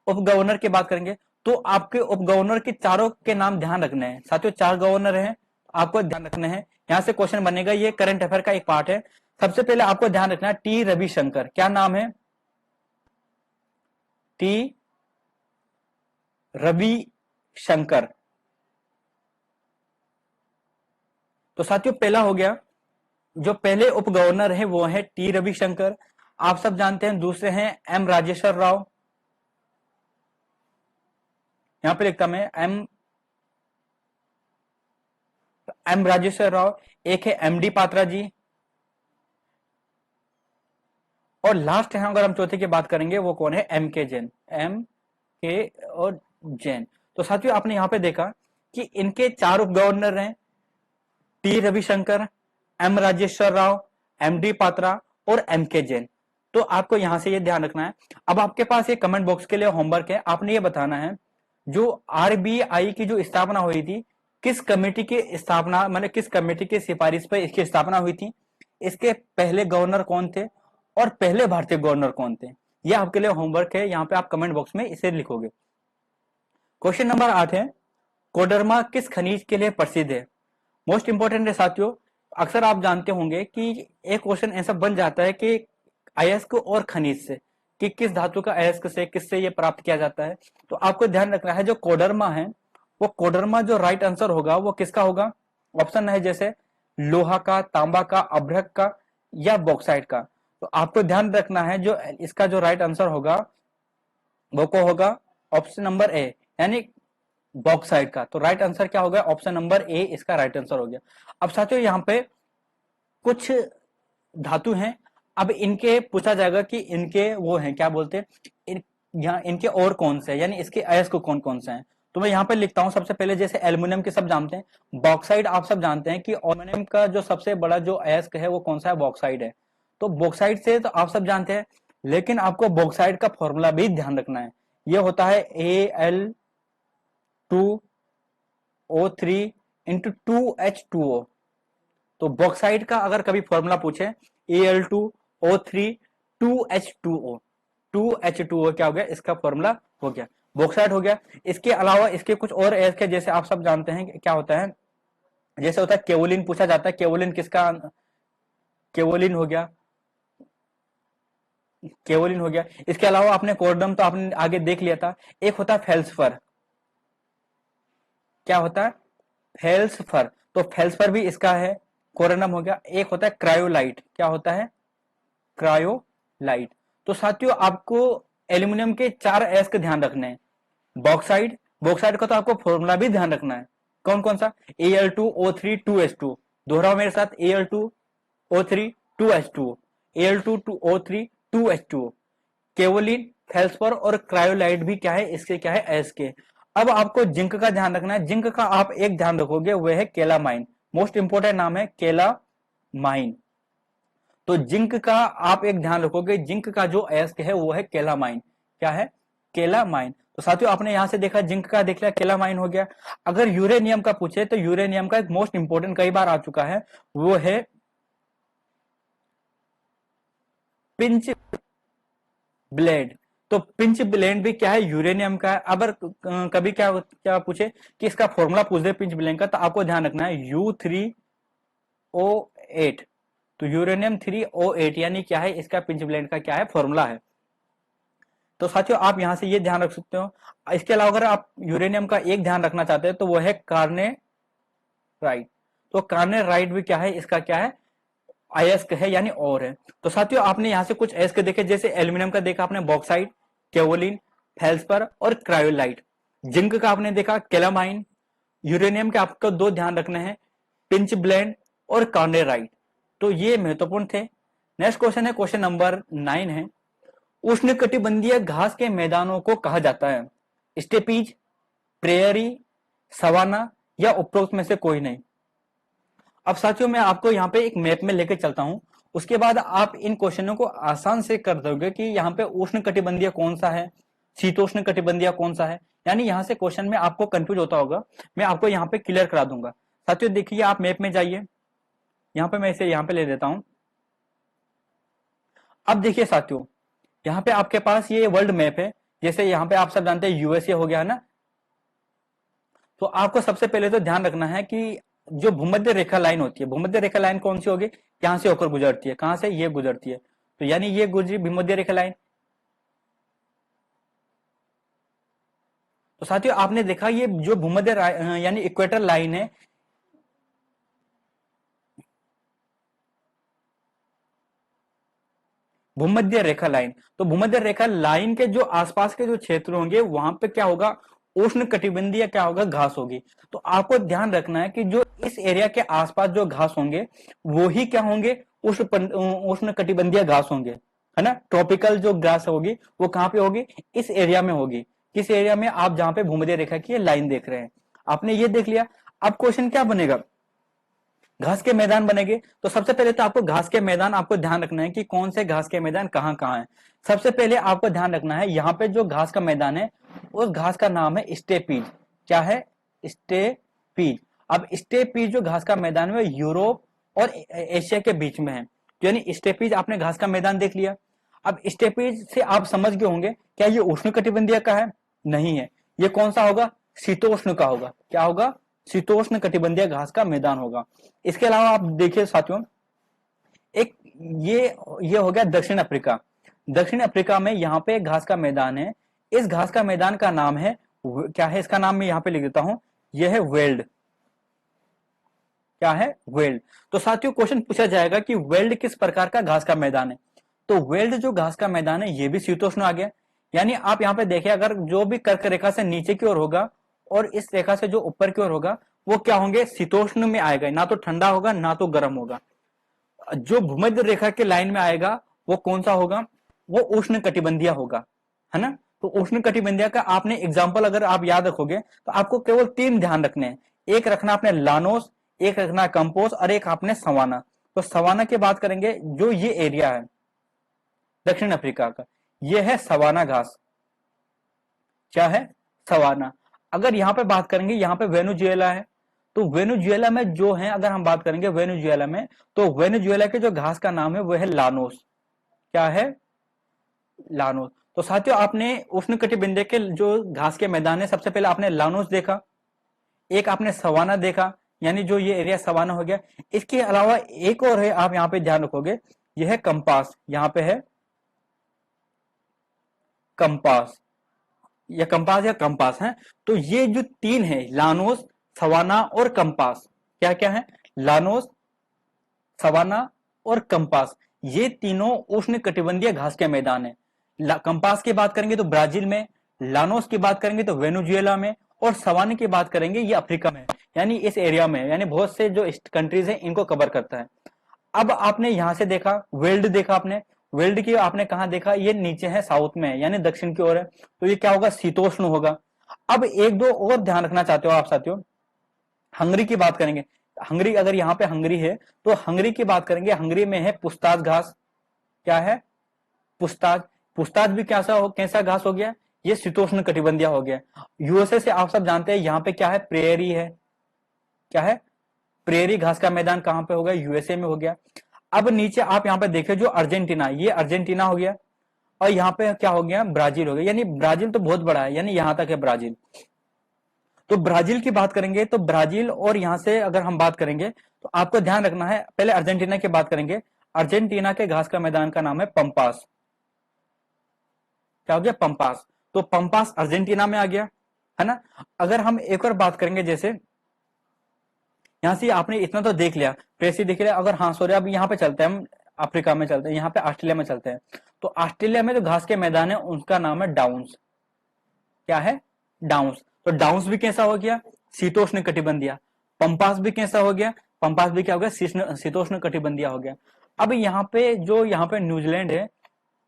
उप गवर्नर की बात करेंगे। तो आपके उप गवर्नर के चारों के नाम ध्यान रखने हैं साथियों, 4 गवर्नर हैं, आपको ध्यान रखने हैं। यहां से क्वेश्चन बनेगा, ये करंट अफेयर का एक पार्ट है। सबसे पहले आपको ध्यान रखना है टी रविशंकर, क्या नाम है, टी रविशंकर। तो साथियों पहला हो गया, जो पहले उप गवर्नर है वो है टी रविशंकर, आप सब जानते हैं। दूसरे हैं एम राजेश्वर राव, यहां पे लिखता मैं एम राजेश्वर राव। एक है एमडी पात्रा जी, और लास्ट है अगर हम चौथे की बात करेंगे वो कौन है, एम के जैन, एम के और जैन। तो साथियों आपने यहां पे देखा कि इनके 4 उप गवर्नर हैं, T Ravishankar, M Rajeshwar Rao, M D Patra और एम के जैन। तो आपको यहां से ये ध्यान रखना है। अब आपके पास ये कमेंट बॉक्स के लिए होमवर्क है, आपने ये बताना है जो आरबीआई की जो स्थापना हुई थी, किस कमेटी की स्थापना, मतलब किस कमेटी की सिफारिश पर इसकी स्थापना हुई थी, इसके पहले गवर्नर कौन थे और पहले भारतीय गवर्नर कौन थे। यह आपके लिए होमवर्क है, यहाँ पे आप कमेंट बॉक्स में इसे लिखोगे। क्वेश्चन नंबर 8 है, कोडरमा किस खनिज के लिए प्रसिद्ध है। मोस्ट इंपोर्टेंट है साथियों, अक्सर आप जानते होंगे कि एक क्वेश्चन ऐसा बन जाता है कि अयस्क और खनिज से, कि किस धातु का अयस्क से किससे ये प्राप्त किया जाता है। तो आपको ध्यान रखना है जो कोडरमा है, वो कोडरमा जो राइट आंसर होगा वो किसका होगा। ऑप्शन है जैसे लोहा का, तांबा का, अभ्रक का या बॉक्साइट का। तो आपको ध्यान रखना है जो इसका जो राइट आंसर होगा वो को होगा ऑप्शन नंबर ए, यानी बॉक्साइट का। तो राइट आंसर क्या होगा, ऑप्शन नंबर ए इसका राइट आंसर हो गया। अब साथियों यहाँ पे कुछ धातु हैं, अब इनके पूछा जाएगा कि इनके वो हैं क्या बोलते हैं, यहाँ इनके और कौन से, यानी इसके अयस्क कौन कौन से हैं। तो मैं यहाँ पे लिखता हूं सबसे पहले, जैसे एल्युमिनियम के सब जानते हैं, बॉक्साइड आप सब जानते हैं कि एल्युमिनियम का जो सबसे बड़ा जो अयस्क है वो कौन सा है, बॉक्साइड है। तो बॉक्साइड से तो आप सब जानते हैं, लेकिन आपको बॉक्साइड का फॉर्मूला भी ध्यान रखना है, ये होता है Al2O3 इंटू 2H2O। तो बॉक्साइड का अगर कभी फॉर्मूला पूछे Al2O3 2H2O, 2H2O क्या हो गया, इसका फॉर्मूला हो गया, बॉक्साइड हो गया। इसके अलावा इसके कुछ और अयस्क है, जैसे आप सब जानते हैं क्या होता है, जैसे होता है केवोलिन पूछा जाता है, केवोलिन किसका, केवोलिन हो गया, केवोलिन हो गया। इसके अलावा आपने कोर्डम तो आपने आगे देख लिया था, एक होता है फेल्सफर, क्या होता है, फेल्सफर। तो फेल्सफर भी इसका है, कोरनम हो गया। एक होता है क्रायोलाइट, क्या होता है, क्रायोलाइट। तो साथियों आपको एल्यूमिनियम के 4 अयस्क ध्यान रखने हैं, बॉक्साइड, बॉक्साइड का तो आपको फॉर्मूला भी ध्यान रखना है, कौन कौन सा, Al2O3 2H2, दोहराओ मेरे साथ, Al2O3 2H2, Al2O3 2H2, केवोलिन, फेल्सफर और क्रायोलाइट भी क्या है, इसके क्या है, अयस्क के। अब आपको जिंक का ध्यान रखना है, जिंक का आप एक ध्यान रखोगे वह है केलामाइन, मोस्ट इंपोर्टेंट नाम है कैलामाइन। तो जिंक का आप एक ध्यान रखोगे, जिंक का जो अयस्क है वो है कैलामाइन। क्या है? कैलामाइन। तो साथियों आपने यहां से देखा, जिंक का देख लिया, कैलामाइन हो गया। अगर यूरेनियम का पूछे तो यूरेनियम का एक मोस्ट इंपोर्टेंट कई बार आ चुका है, वो है पिंच ब्लेड। तो पिंच ब्लेड भी क्या है? यूरेनियम का है। अगर कभी क्या क्या पूछे कि इसका फॉर्मूला पूछ दे पिंच ब्लेड का, तो आपको ध्यान रखना है U3O8। तो यूरेनियम 3O8 यानी क्या है? इसका पिंच ब्लेड का क्या है? फॉर्मूला है। तो साथियों आप यहां से ये ध्यान रख सकते हो। इसके अलावा अगर आप यूरेनियम का एक ध्यान रखना चाहते हैं तो वो है कार्नेराइट। तो कार्नेराइट भी क्या है? इसका क्या है? अयस्क है, यानी और है। तो साथियों आपने यहां से कुछ अयस्क देखे, जैसे एल्यूमिनियम का देखा आपने बॉक्साइट, केवोलिन, फेल्सपर और क्रायोलाइट। जिंक का आपने देखा कैलामाइन। यूरेनियम के आपको दो ध्यान रखने हैं, पिंच ब्लेंड और कार्नेराइट। तो ये महत्वपूर्ण थे। नेक्स्ट क्वेश्चन है, क्वेश्चन नंबर 9 है, उष्णकटिबंधीय घास के मैदानों को कहा जाता है स्टेपीज, प्रेयरी, सवाना या उपरोक्त में से कोई नहीं। अब साथियों मैं आपको यहाँ पे एक मैप में लेकर चलता हूं, उसके बाद आप इन क्वेश्चनों को आसान से कर दोगे कि यहाँ पे उष्ण कटिबंधीय कौन सा है, शीतोष्ण कटिबंधीय कौन सा है। यानी यहाँ से क्वेश्चन में आपको कंफ्यूज होता होगा, मैं आपको यहाँ पे क्लियर करा दूंगा। साथियों देखिए, आप मैप में जाइए, यहाँ पे मैं इसे यहाँ पे ले देता हूं। अब देखिए साथियों, यहाँ पे आपके पास ये वर्ल्ड मैप है। जैसे यहाँ पे आप सब जानते हैं यूएसए हो गया है ना। तो आपको सबसे पहले तो ध्यान रखना है कि जो भूमध्य रेखा लाइन होती है, भूमध्य रेखा लाइन कौन सी होगी? यहां से होकर गुजरती है। कहां से? ये गुजरती है। तो यानी ये गुजरी भूमध्य रेखा लाइन। तो साथियों आपने देखा ये जो भूमध्य यानी इक्वेटर लाइन है, भूमध्य रेखा लाइन। तो भूमध्य रेखा लाइन के जो आसपास के जो क्षेत्र होंगे वहां पे क्या होगा? उष्ण कटिबंधीय क्या होगा? घास होगी। तो आपको ध्यान रखना है कि जो इस एरिया के आसपास जो घास होंगे वो ही क्या होंगे? उष्ण कटिबंधीय घास होंगे, है ना। ट्रॉपिकल जो घास होगी वो कहां पे होगी? इस एरिया में होगी। किस एरिया में? आप जहां पे भूमध्य रेखा की लाइन देख रहे हैं। आपने ये देख लिया। अब क्वेश्चन क्या बनेगा? घास के मैदान बनेंगे। तो सबसे पहले तो आपको घास के मैदान आपको ध्यान रखना है कि कौन से घास के मैदान कहां कहां है। सबसे पहले आपको ध्यान रखना है, यहाँ पे जो घास का मैदान है उस घास का नाम है स्टेपीज। क्या है? स्टेपीज। अब स्टेपीज जो घास का मैदान है यूरोप और एशिया के बीच में है। यानी स्टेपीज आपने घास का मैदान देख लिया। अब स्टेपीज से आप समझ गए होंगे, क्या ये उष्ण कटिबंधीय का है? नहीं है। ये कौन सा होगा? शीतोष्ण का होगा। क्या होगा? शीतोष्ण कटिबंधीय घास का मैदान होगा। इसके अलावा आप देखिए साथियों, एक ये हो गया दक्षिण अफ्रीका। दक्षिण अफ्रीका में यहाँ पे घास का मैदान है। इस घास का मैदान का नाम है, क्या है इसका नाम? मैं यहाँ पे लिख देता हूं, यह है वेल्ड। क्या है? वेल्ड। तो साथियों क्वेश्चन पूछा जाएगा कि वेल्ड किस प्रकार का घास का मैदान है। तो वेल्ड जो घास का मैदान है ये भी शीतोष्ण आ गया। यानी आप यहाँ पे देखिए, अगर जो भी कर्क रेखा से नीचे की ओर होगा और इस रेखा से जो ऊपर की ओर होगा वो क्या होंगे? शीतोष्ण में आएगा। ना तो ठंडा होगा ना तो गर्म होगा। जो भूमध्य रेखा के लाइन में आएगा वो कौन सा होगा? वो उष्ण कटिबंधीय होगा, है ना। तो उष्ण कटिबंधीय का आपने एग्जाम्पल अगर आप याद रखोगे तो आपको केवल 3 ध्यान रखने हैं। एक रखना आपने लानोस, एक रखना कंपोस और एक आपने सवाना। तो सवाना की बात करेंगे, जो ये एरिया है दक्षिण अफ्रीका का, ये है सवाना घास। क्या है? सवाना। अगर यहाँ पे बात करेंगे, यहाँ पे वेनेजुएला है। तो वेनेजुएला में जो है, अगर हम बात करेंगे वेनेजुएला में, तो वेनेजुएला के जो घास का नाम है वो है लानोस। क्या है? लानोस। तो साथियों आपने उष्ण कटिबंधीय के जो घास के मैदान है, सबसे पहले आपने लानोस देखा, एक आपने सवाना देखा, यानी जो ये एरिया सवाना हो गया। इसके अलावा एक और है, आप यहाँ पे ध्यान रखोगे, यह है कंपास। यहाँ पे है कंपास, या कंपास या कंपास है। तो ये जो 3 है, लानोस, सवाना और कंपास, क्या क्या है? लानोस, सवाना और कंपास, ये तीनों उष्ण कटिबंधीय घास के मैदान है। कंपास की बात करेंगे तो ब्राजील में, लानोस की बात करेंगे तो वेनेजुएला में, और सवाना की बात करेंगे ये अफ्रीका में, यानी इस एरिया में, यानी बहुत से जो कंट्रीज है इनको कवर करता है। अब आपने यहां से देखा वेल्ड देखा आपने, वेल्ड की आपने कहा देखा? ये नीचे है, साउथ में है, यानी दक्षिण की ओर है। तो ये क्या होगा? शीतोष्ण होगा। अब एक दो और ध्यान रखना चाहते हो आप साथियों, हंगरी की बात करेंगे। हंगरी, अगर यहाँ पे हंगरी है तो हंगरी की बात करेंगे, हंगरी में है पुस्ताज घास। क्या है? पुस्ताज। पुस्ताज भी कैसा घास हो गया? ये शीतोष्ण कटिबंधीय हो गया। यूएसए से आप सब जानते हैं यहाँ पे क्या है? प्रेयरी है। क्या है? प्रेयरी घास का मैदान कहाँ पे हो गया? यूएसए में हो गया। अब नीचे आप यहाँ पे देखिए जो अर्जेंटीना, ये अर्जेंटीना हो गया, और यहाँ पे क्या हो गया? ब्राजील हो गया। यानी ब्राजील तो बहुत बड़ा है, यानी यहाँ तक है ब्राजील। तो ब्राजील की बात करेंगे तो ब्राजील, और यहां से अगर हम बात करेंगे तो आपको ध्यान रखना है, पहले अर्जेंटीना की बात करेंगे। अर्जेंटीना के घास का मैदान का नाम है पंपास। क्या हो गया? पंपास। तो पंपास अर्जेंटीना में आ गया, है ना। अगर हम एक और बात करेंगे, जैसे यहां से आपने इतना तो देख लिया, प्रेसी देख लिया। अगर हाँ सॉरी, अब यहाँ पे चलते हैं हम, अफ्रीका में चलते हैं, यहाँ पे ऑस्ट्रेलिया में चलते हैं। तो ऑस्ट्रेलिया में जो घास के मैदान है उनका नाम है डाउन्स। क्या है? डाउन्स। तो डाउन्स भी कैसा हो गया? शीतोष्ण कटिबंधीय। पंपास भी कैसा हो गया? पंपास भी क्या हो गया? शीतोष्ण कटिबंधीय हो गया। अब यहाँ पे न्यूजीलैंड है,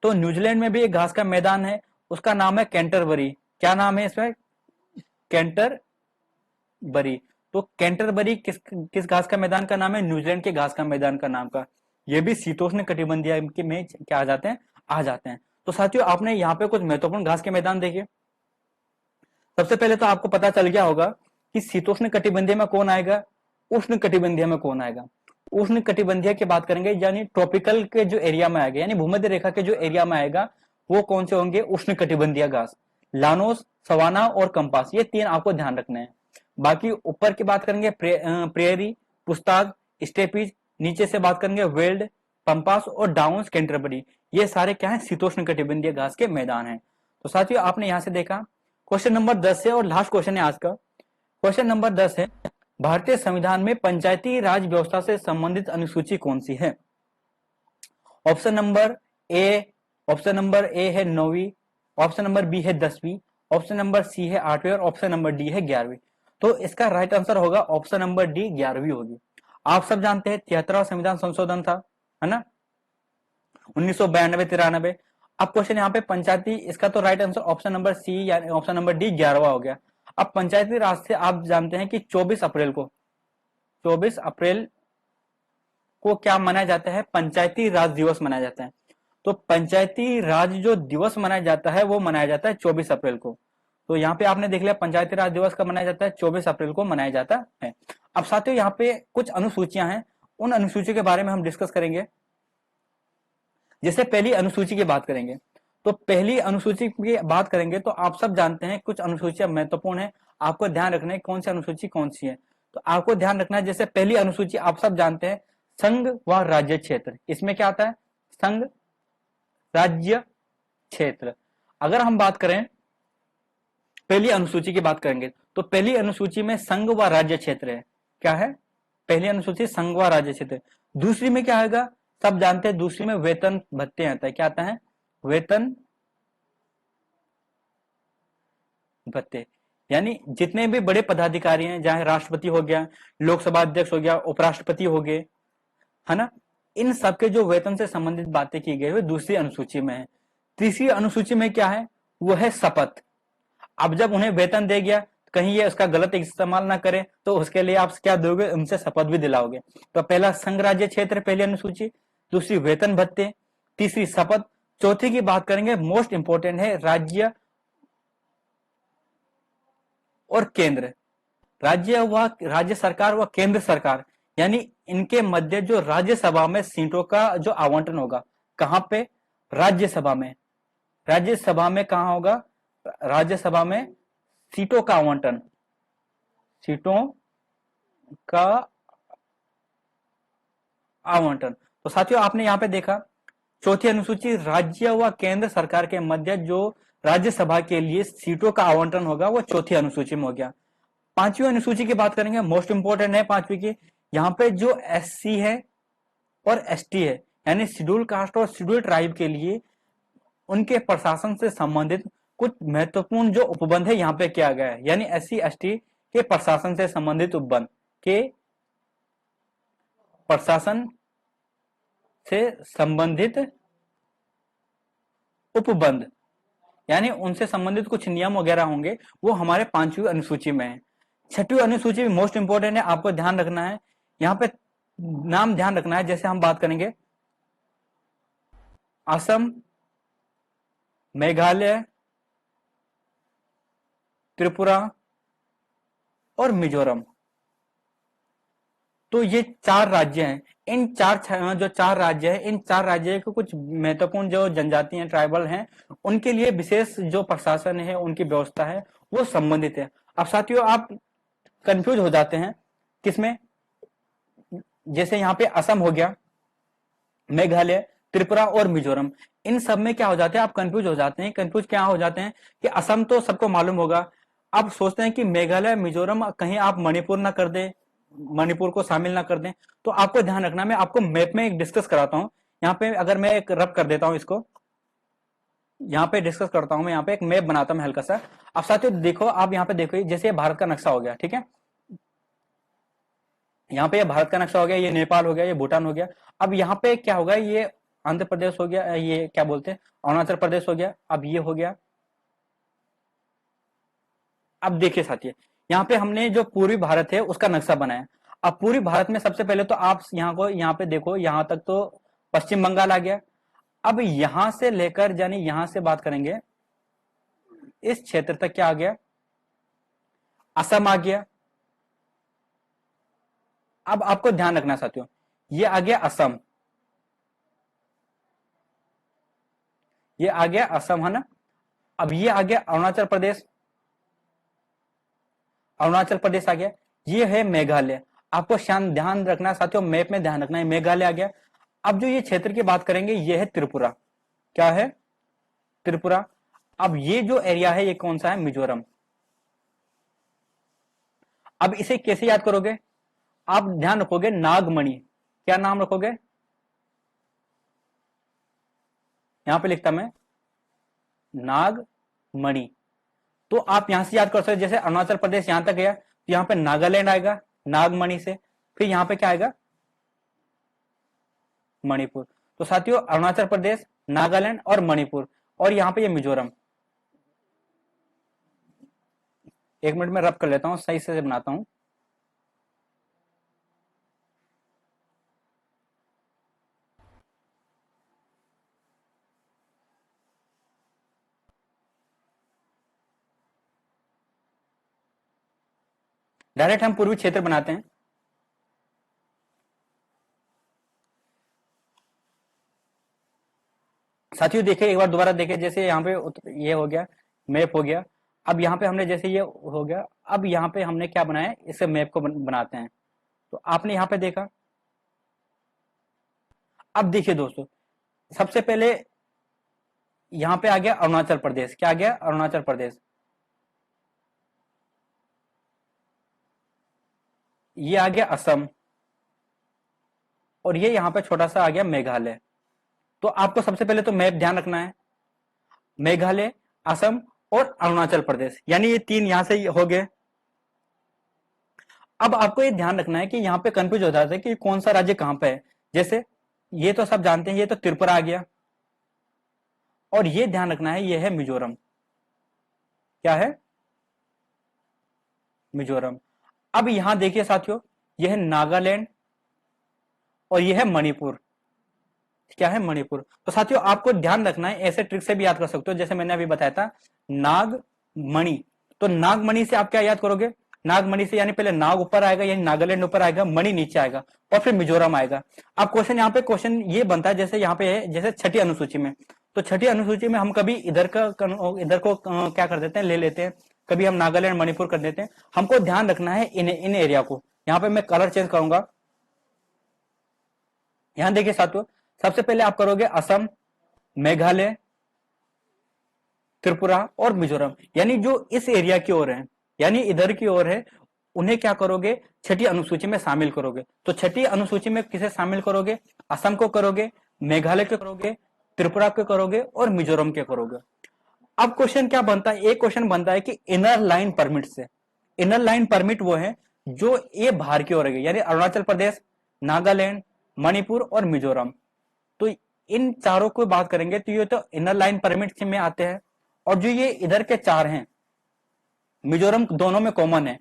तो न्यूजीलैंड में भी एक घास का मैदान है, उसका नाम है कैंटरबरी। क्या नाम है इसमें? कैंटरबरी। तो कैंटरबरी किस घास का मैदान का नाम है? न्यूजीलैंड के घास का मैदान का नाम का। ये भी शीतोष्ण कटिबंधीय में क्या आ जाते हैं? आ जाते हैं। तो साथियों, आपने यहाँ पे कुछ महत्वपूर्ण घास के मैदान देखे। सबसे पहले तो आपको पता चल गया होगा कि शीतोष्ण कटिबंधीय में कौन आएगा, उष्ण कटिबंधीय में कौन आएगा। उष्ण कटिबंधीय की बात करेंगे, यानी ट्रॉपिकल के जो एरिया में आएगा, यानी भूमध्य रेखा के जो एरिया में आएगा, वो कौन से होंगे? उष्ण कटिबंधीय घास। लानोस, सवाना और कंपास, ये तीन आपको ध्यान रखने हैं। बाकी ऊपर की बात करेंगे प्रेयरी, पुस्ताग, स्टेपीज। नीचे से बात करेंगे वेल्ड, पंपास और डाउन्स, कैंटरबरी। ये सारे क्या है? शीतोष्ण कटिबंधीय घास के मैदान हैं। तो साथियों, आपने यहां से देखा क्वेश्चन नंबर 10 है, और लास्ट क्वेश्चन है आज का। क्वेश्चन नंबर 10 है, भारतीय संविधान में पंचायती राज व्यवस्था से संबंधित अनुसूची कौन सी है? ऑप्शन नंबर ए है 9वीं, ऑप्शन नंबर बी है 10वीं, ऑप्शन नंबर सी है 8वीं, और ऑप्शन नंबर डी है 11वीं। तो इसका राइट आंसर होगा ऑप्शन नंबर डी, 11वीं होगी। आप सब जानते हैं 73वां संविधान संशोधन था, है ना, 1992-93। अब क्वेश्चन यहाँ पे पंचायती, इसका तो right answer option number C यानी ऑप्शन नंबर डी, 11वां हो गया। अब पंचायती राज से आप जानते हैं कि 24 अप्रैल को क्या मनाया जाता है? पंचायती राज दिवस मनाया जाता है। तो पंचायती राज जो दिवस मनाया जाता है वो मनाया जाता है 24 अप्रैल को। तो यहाँ पे आपने देख लिया पंचायती राज दिवस कब मनाया जाता है? 24 अप्रैल को मनाया जाता है। अब साथियों, यहाँ पे कुछ अनुसूचियां हैं, उन अनुसूची के बारे में हम डिस्कस करेंगे। जैसे पहली अनुसूची की बात करेंगे, तो पहली अनुसूची की बात करेंगे तो आप सब जानते हैं कुछ अनुसूचियां महत्वपूर्ण है, आपको ध्यान रखना है कौन सी अनुसूची कौन सी है। तो आपको ध्यान रखना है, जैसे पहली अनुसूची आप सब जानते हैं संघ व राज्य क्षेत्र। इसमें क्या आता है? संघ, राज्य, क्षेत्र। अगर हम बात करें पहली अनुसूची की बात करेंगे तो पहली अनुसूची में संघ व राज्य क्षेत्र है। क्या है? पहली अनुसूची संघ व राज्य क्षेत्र। दूसरी में क्या आएगा? सब जानते हैं दूसरी में वेतन भत्ते आता है। क्या आता है? वेतन भत्ते। यानी जितने भी बड़े पदाधिकारी हैं, चाहे राष्ट्रपति हो गया, लोकसभा अध्यक्ष हो गया, उपराष्ट्रपति हो गए, है ना, इन सबके जो वेतन से संबंधित बातें की गई है दूसरी अनुसूची में है। तीसरी अनुसूची में क्या है? वो है शपथ। अब जब उन्हें वेतन दे गया, कहीं ये उसका गलत इस्तेमाल ना करें, तो उसके लिए आप क्या दोगे? उनसे शपथ भी दिलाओगे। तो पहला संघ राज्य क्षेत्र पहली अनुसूची, दूसरी वेतन भत्ते, तीसरी शपथ, चौथी की बात करेंगे मोस्ट इंपोर्टेंट है राज्य और केंद्र। राज्य सरकार व केंद्र सरकार, यानी इनके मध्य जो राज्यसभा में सीटों का जो आवंटन होगा, कहां पे? राज्यसभा में। राज्यसभा में कहां होगा? राज्यसभा में सीटों का आवंटन, सीटों का आवंटन। तो साथियों, आपने यहां पे देखा चौथी अनुसूची राज्य व केंद्र सरकार के मध्य जो राज्यसभा के लिए सीटों का आवंटन होगा वो चौथी अनुसूची में हो गया। पांचवी अनुसूची की बात करेंगे, मोस्ट इंपोर्टेंट है पांचवी की। यहाँ पे जो एससी है और एसटी है, यानी शेड्यूल कास्ट और शेड्यूल ट्राइब के लिए उनके प्रशासन से संबंधित कुछ महत्वपूर्ण जो उपबंध है यहाँ पे किया गया है। यानी एससी एसटी के प्रशासन से संबंधित उपबंध के प्रशासन से संबंधित उपबंध, यानी उनसे संबंधित कुछ नियम वगैरह होंगे, वो हमारे पांचवी अनुसूची में है। छठवीं अनुसूची मोस्ट इंपोर्टेंट है, आपको ध्यान रखना है यहां पे नाम ध्यान रखना है, जैसे हम बात करेंगे असम, मेघालय, त्रिपुरा और मिजोरम। तो ये 4 राज्य हैं। इन जो 4 राज्य हैं, इन 4 राज्य के कुछ महत्वपूर्ण जो जनजाति हैं, ट्राइबल हैं, उनके लिए विशेष जो प्रशासन है, उनकी व्यवस्था है, वो संबंधित है। अब साथियों, आप कंफ्यूज हो जाते हैं किसमें, जैसे यहाँ पे असम हो गया, मेघालय, त्रिपुरा और मिजोरम, इन सब में क्या हो जाते हैं, आप कंफ्यूज हो जाते हैं। कंफ्यूज क्या हो जाते हैं कि असम तो सबको मालूम होगा, आप सोचते हैं कि मेघालय, मिजोरम, कहीं आप मणिपुर ना कर दें, मणिपुर को शामिल ना कर दें। तो आपको ध्यान रखना, मैं आपको मैप में एक डिस्कस कराता हूं। यहाँ पे अगर मैं एक रब कर देता हूं इसको, यहाँ पे डिस्कस करता हूं मैं, यहाँ पे एक मैप बनाता हूं हल्का सा। अब साथियों देखो, आप यहाँ पे देखो, जैसे भारत का नक्शा हो गया, ठीक है, यहाँ पे ये भारत का नक्शा हो गया, ये नेपाल हो गया, ये भूटान हो गया। अब यहाँ पे क्या होगा, ये आंध्र प्रदेश हो गया, ये क्या बोलते हैं, अरुणाचल प्रदेश हो गया। अब ये हो गया। अब देखिए साथियों, यहाँ पे हमने जो पूर्वी भारत है उसका नक्शा बनाया। अब पूर्वी भारत में सबसे पहले तो आप यहाँ पे देखो, यहाँ तक तो पश्चिम बंगाल आ गया। अब यहां से लेकर, यानी यहां से बात करेंगे, इस क्षेत्र तक क्या आ गया, असम आ गया। अब आपको ध्यान रखना साथियों, ये आ गया असम, ये आ गया असम, है ना। अब ये आ गया अरुणाचल प्रदेश, अरुणाचल प्रदेश आ गया। ये है मेघालय। आपको ध्यान रखना साथियों, मैप में ध्यान रखना है, मेघालय आ गया। अब जो ये क्षेत्र की बात करेंगे, ये है त्रिपुरा। क्या है, त्रिपुरा। अब ये जो एरिया है, ये कौन सा है, मिजोरम। अब इसे कैसे याद करोगे, आप ध्यान रखोगे नागमणि। क्या नाम रखोगे, यहां पे लिखता मैं नागमणि। तो आप यहां से याद कर सकते, जैसे अरुणाचल प्रदेश यहां तक गया, तो यहां पे नागालैंड आएगा नागमणि से, फिर यहां पे क्या आएगा, मणिपुर। तो साथियों, अरुणाचल प्रदेश, नागालैंड और मणिपुर, और यहां पे ये मिजोरम। एक मिनट में रब कर लेता हूं, सही से बनाता हूं। डायरेक्ट हम पूर्वी क्षेत्र बनाते हैं। साथियों देखिए, एक बार दोबारा देखिए, जैसे यहाँ पे ये हो गया, मैप हो गया। अब यहाँ पे हमने जैसे ये हो गया, अब यहाँ पे हमने क्या बनाया, इसे मैप को बनाते हैं। तो आपने यहाँ पे देखा। अब देखिए दोस्तों, सबसे पहले यहाँ पे आ गया अरुणाचल प्रदेश। क्या आ गया, अरुणाचल प्रदेश। ये आ गया असम, और ये यहाँ पे छोटा सा आ गया मेघालय। तो आपको सबसे पहले तो मैप ध्यान रखना है, मेघालय, असम और अरुणाचल प्रदेश, यानी ये 3 यहां से हो गए। अब आपको ये ध्यान रखना है कि यहाँ पे कंफ्यूज हो जाता है कि कौन सा राज्य कहां पे है। जैसे ये तो सब जानते हैं, ये तो त्रिपुरा आ गया, और ये ध्यान रखना है, ये है मिजोरम। क्या है, मिजोरम। अब यहां देखिए साथियों, यह है नागालैंड और यह है मणिपुर। क्या है, मणिपुर। तो साथियों आपको ध्यान रखना है, ऐसे ट्रिक से भी याद कर सकते हो, जैसे मैंने अभी बताया था नागमणि। तो नागमणि से आप क्या याद करोगे, नागमणि से यानी पहले नाग ऊपर आएगा, यानी नागालैंड ऊपर आएगा, मणि नीचे आएगा, और फिर मिजोरम आएगा। अब क्वेश्चन यहाँ पे क्वेश्चन ये बनता है, जैसे यहाँ पे है, जैसे छठी अनुसूची में, तो छठी अनुसूची में हम कभी इधर को क्या कर देते हैं, ले लेते हैं, कभी हम नागालैंड मणिपुर कर देते हैं। हमको ध्यान रखना है इन एरिया को। यहाँ पे मैं कलर चेंज करूंगा। यहां देखिए साथियों, सबसे पहले आप करोगे असम, मेघालय, त्रिपुरा और मिजोरम, यानी जो इस एरिया की ओर है, यानी इधर की ओर है, उन्हें क्या करोगे, छठी अनुसूची में शामिल करोगे। तो छठी अनुसूची में किसे शामिल करोगे, असम को करोगे, मेघालय को करोगे, त्रिपुरा को करोगे और मिजोरम के करोगे। अब क्वेश्चन क्या बनता है, एक क्वेश्चन बनता है कि इनर लाइन परमिट से। इनर लाइन परमिट वो है जो ये बाहर की ओर है, यानी अरुणाचल प्रदेश, नागालैंड, मणिपुर और मिजोरम। तो इन चारों को बात करेंगे तो ये तो इनर लाइन परमिट में आते हैं, और जो ये इधर के 4 हैं, मिजोरम दोनों में कॉमन है।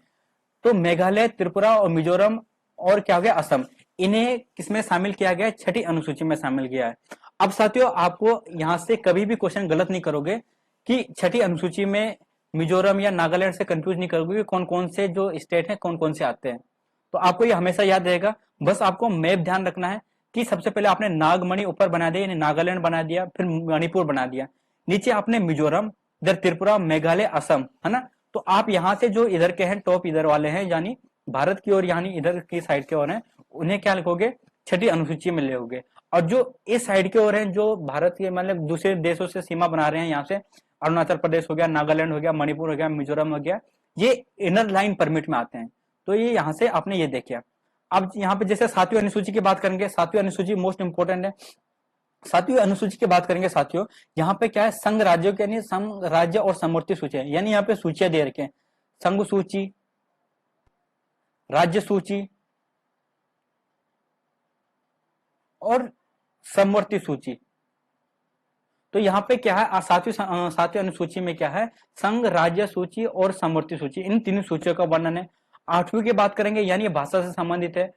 तो मेघालय, त्रिपुरा और मिजोरम और क्या हो गया असम, इन्हें किसमें शामिल किया गया है, छठी अनुसूची में शामिल किया है। अब साथियों आपको यहां से कभी भी क्वेश्चन गलत नहीं करोगे कि छठी अनुसूची में मिजोरम या नागालैंड से कंफ्यूज नहीं करोगे कि कौन कौन से जो स्टेट है कौन कौन से आते हैं। तो आपको ये हमेशा याद रहेगा, बस आपको मैप ध्यान रखना है कि सबसे पहले आपने नागमणि ऊपर बना दिया, यानी नागालैंड बना दिया, फिर मणिपुर बना दिया, नीचे आपने मिजोरम, इधर त्रिपुरा, मेघालय, असम, है ना। तो आप यहाँ से जो इधर के हैं टॉप इधर वाले हैं यानी भारत की ओर यानी इधर की साइड के ओर हैं, उन्हें क्या लिखोगे, छठी अनुसूची में लिखोगे। और जो इस साइड के ओर हैं जो भारत के मतलब दूसरे देशों से सीमा बना रहे हैं, यहाँ से अरुणाचल प्रदेश हो गया, नागालैंड हो गया, मणिपुर हो गया, मिजोरम हो गया, ये इनर लाइन परमिट में आते हैं। तो ये यहाँ से आपने ये देखा। अब यहाँ पे जैसे सातवीं अनुसूची की बात करेंगे, सातवीं अनुसूची मोस्ट इंपोर्टेंट है। सातवीं अनुसूची की बात करेंगे साथियों, यहाँ पे क्या है, संघ राज्यों के यानी संघ राज्य और समवर्ती सूची है, यानी यहाँ पे सूचियां दे रखे हैं, संघ सूची, राज्य सूची और समवर्ती सूची। तो यहाँ पे क्या है, सातवीं अनुसूची में क्या है, संघ राज्य सूची और समवर्ती सूची, इन तीनों सूचियों का वर्णन है। आठवीं की बात करेंगे यानी भाषा से संबंधित है,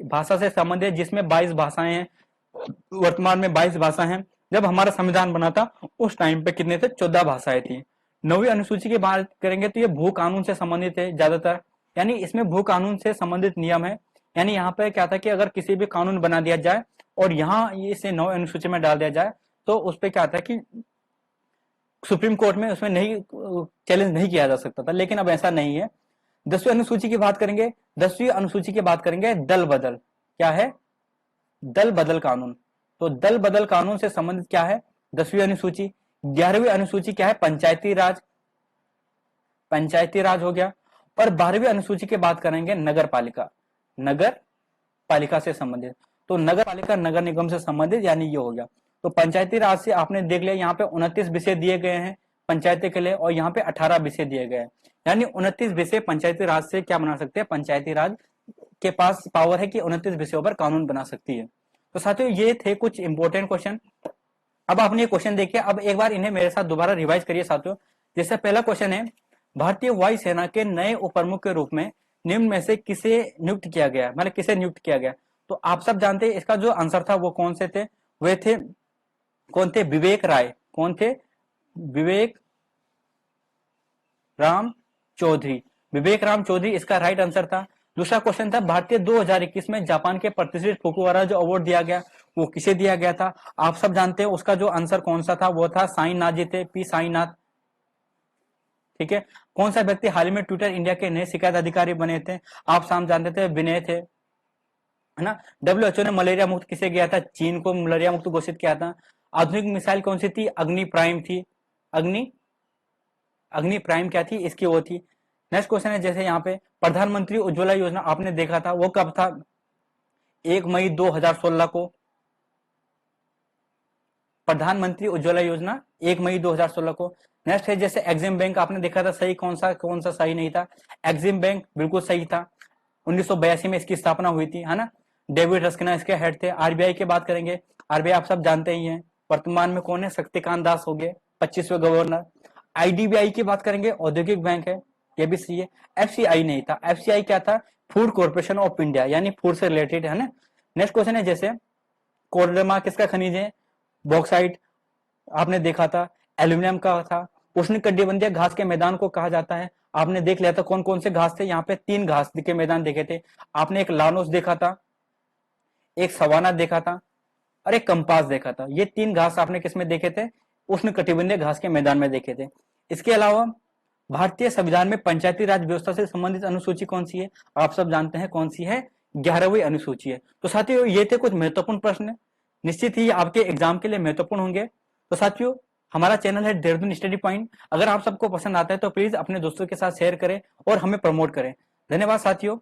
भाषा से संबंधित जिसमें 22 भाषाएं हैं, वर्तमान में 22 भाषा हैं। जब हमारा संविधान बना था उस टाइम पे कितने थे, 14 भाषाएं थी। नौवीं अनुसूची की बात करेंगे तो ये भू कानून से संबंधित है ज्यादातर, यानी इसमें भू कानून से संबंधित नियम है। यानी यहाँ पे क्या था कि अगर किसी भी कानून बना दिया जाए और यहाँ इसे 9वीं अनुसूची में डाल दिया जाए तो उस पर क्या था कि सुप्रीम कोर्ट में उसमें नहीं चैलेंज नहीं किया जा सकता था, लेकिन अब ऐसा नहीं है। 10वीं अनुसूची की बात करेंगे, 10वीं अनुसूची की बात करेंगे दल बदल, क्या है, दल बदल कानून। तो दल बदल कानून से संबंधित क्या है, 10वीं अनुसूची। 11वीं अनुसूची क्या है, पंचायती राज, पंचायती राज हो गया। और 12वीं अनुसूची की बात करेंगे नगर पालिका, नगर पालिका से संबंधित। तो नगर पालिका नगर निगम से संबंधित यानी ये हो गया। तो पंचायती राज से आपने देख लिया, यहाँ पे 29 विषय दिए गए हैं पंचायती के लिए और यहाँ पे 18 विषय दिए गए हैं, यानी 29 विषय पंचायती राज से क्या बना सकते हैं, पंचायती राज के पास पावर है कि 29 विषयों पर कानून बना सकती है। तो साथियों ये थे कुछ इंपॉर्टेंट क्वेश्चन। अब आपने ये क्वेश्चन देखिए, अब एक बार इन्हें मेरे साथ दोबारा रिवाइज करिए साथियों। जैसे पहला क्वेश्चन है, भारतीय वायुसेना के नए उप प्रमुख के रूप में निम्न में से किसे नियुक्त किया गया, मतलब किसे नियुक्त किया गया। तो आप सब जानते हैं इसका जो आंसर था वो कौन से थे, वे थे कौन थे, विवेक राय, कौन थे, विवेक राम चौधरी, विवेक राम चौधरी इसका राइट आंसर था। दूसरा क्वेश्चन था, भारतीय 2021 में जापान के प्रतिष्ठित फुकुवारा जो अवार्ड दिया गया वो किसे दिया गया था। आप सब जानते हैं उसका जो आंसर कौन सा था, वो था साईनाथ जी थे, पी साईनाथ। ठीक है, कौन सा व्यक्ति हाल ही में ट्विटर इंडिया के नए शिकायत अधिकारी बने थे, आप साम जानते थे, विनय थे, है ना। डब्ल्यूएचओ ने मलेरिया मुक्त किसे किया था, चीन को मलेरिया मुक्त घोषित किया था। आधुनिक मिसाइल कौन सी थी, अग्नि प्राइम थी, अग्नि प्राइम क्या थी, इसकी वो थी। नेक्स्ट क्वेश्चन है, जैसे यहाँ पे प्रधानमंत्री उज्ज्वला योजना आपने देखा था वो कब था, 1 मई 2016 को। प्रधानमंत्री उज्ज्वला योजना 1 मई 2016 को। नेक्स्ट है जैसे एग्जिम बैंक आपने देखा था, सही कौन सा सही नहीं था, एग्जिम बैंक बिल्कुल सही था, 1982 में इसकी स्थापना हुई थी, है ना। डेविड रस्किना इसके हेड थे। आरबीआई की बात करेंगे, आरबीआई आप सब जानते ही हैं, वर्तमान में कौन है, शक्तिकांत दास हो गए, 25वें गवर्नर। आईडीबीआई की बात करेंगे, औद्योगिक बैंक है, ये भी सही है। एफसीआई नहीं था, एफसीआई क्या था, फूड कॉर्पोरेशन ऑफ इंडिया, यानी फूड से रिलेटेड, है ना। नेक्स्ट क्वेश्चन है जैसे कोडरमा किसका खनिज है, बॉक्साइट आपने देखा था, एल्यूमिनियम का था। उष्णकटिबंधीय घास के मैदान को कहा जाता है, आपने देख लिया था कौन कौन से घास थे, यहाँ पे 3 घास के मैदान देखे थे आपने, एक लानोस देखा था, एक सवाना देखा था और एक कंपास देखा था। ये 3 घास आपने किसमें देखे थे, उष्णकटिबंधीय घास के मैदान में देखे थे। इसके अलावा भारतीय संविधान में पंचायती राज व्यवस्था से संबंधित अनुसूची कौन सी है, आप सब जानते हैं कौन सी है, 11वीं अनुसूची है। तो साथियों ये थे कुछ महत्वपूर्ण प्रश्न, निश्चित ही आपके एग्जाम के लिए महत्वपूर्ण होंगे। तो साथियों हमारा चैनल है देहरादून स्टडी पॉइंट, अगर आप सबको पसंद आता है तो प्लीज अपने दोस्तों के साथ शेयर करें और हमें प्रमोट करें। धन्यवाद साथियों।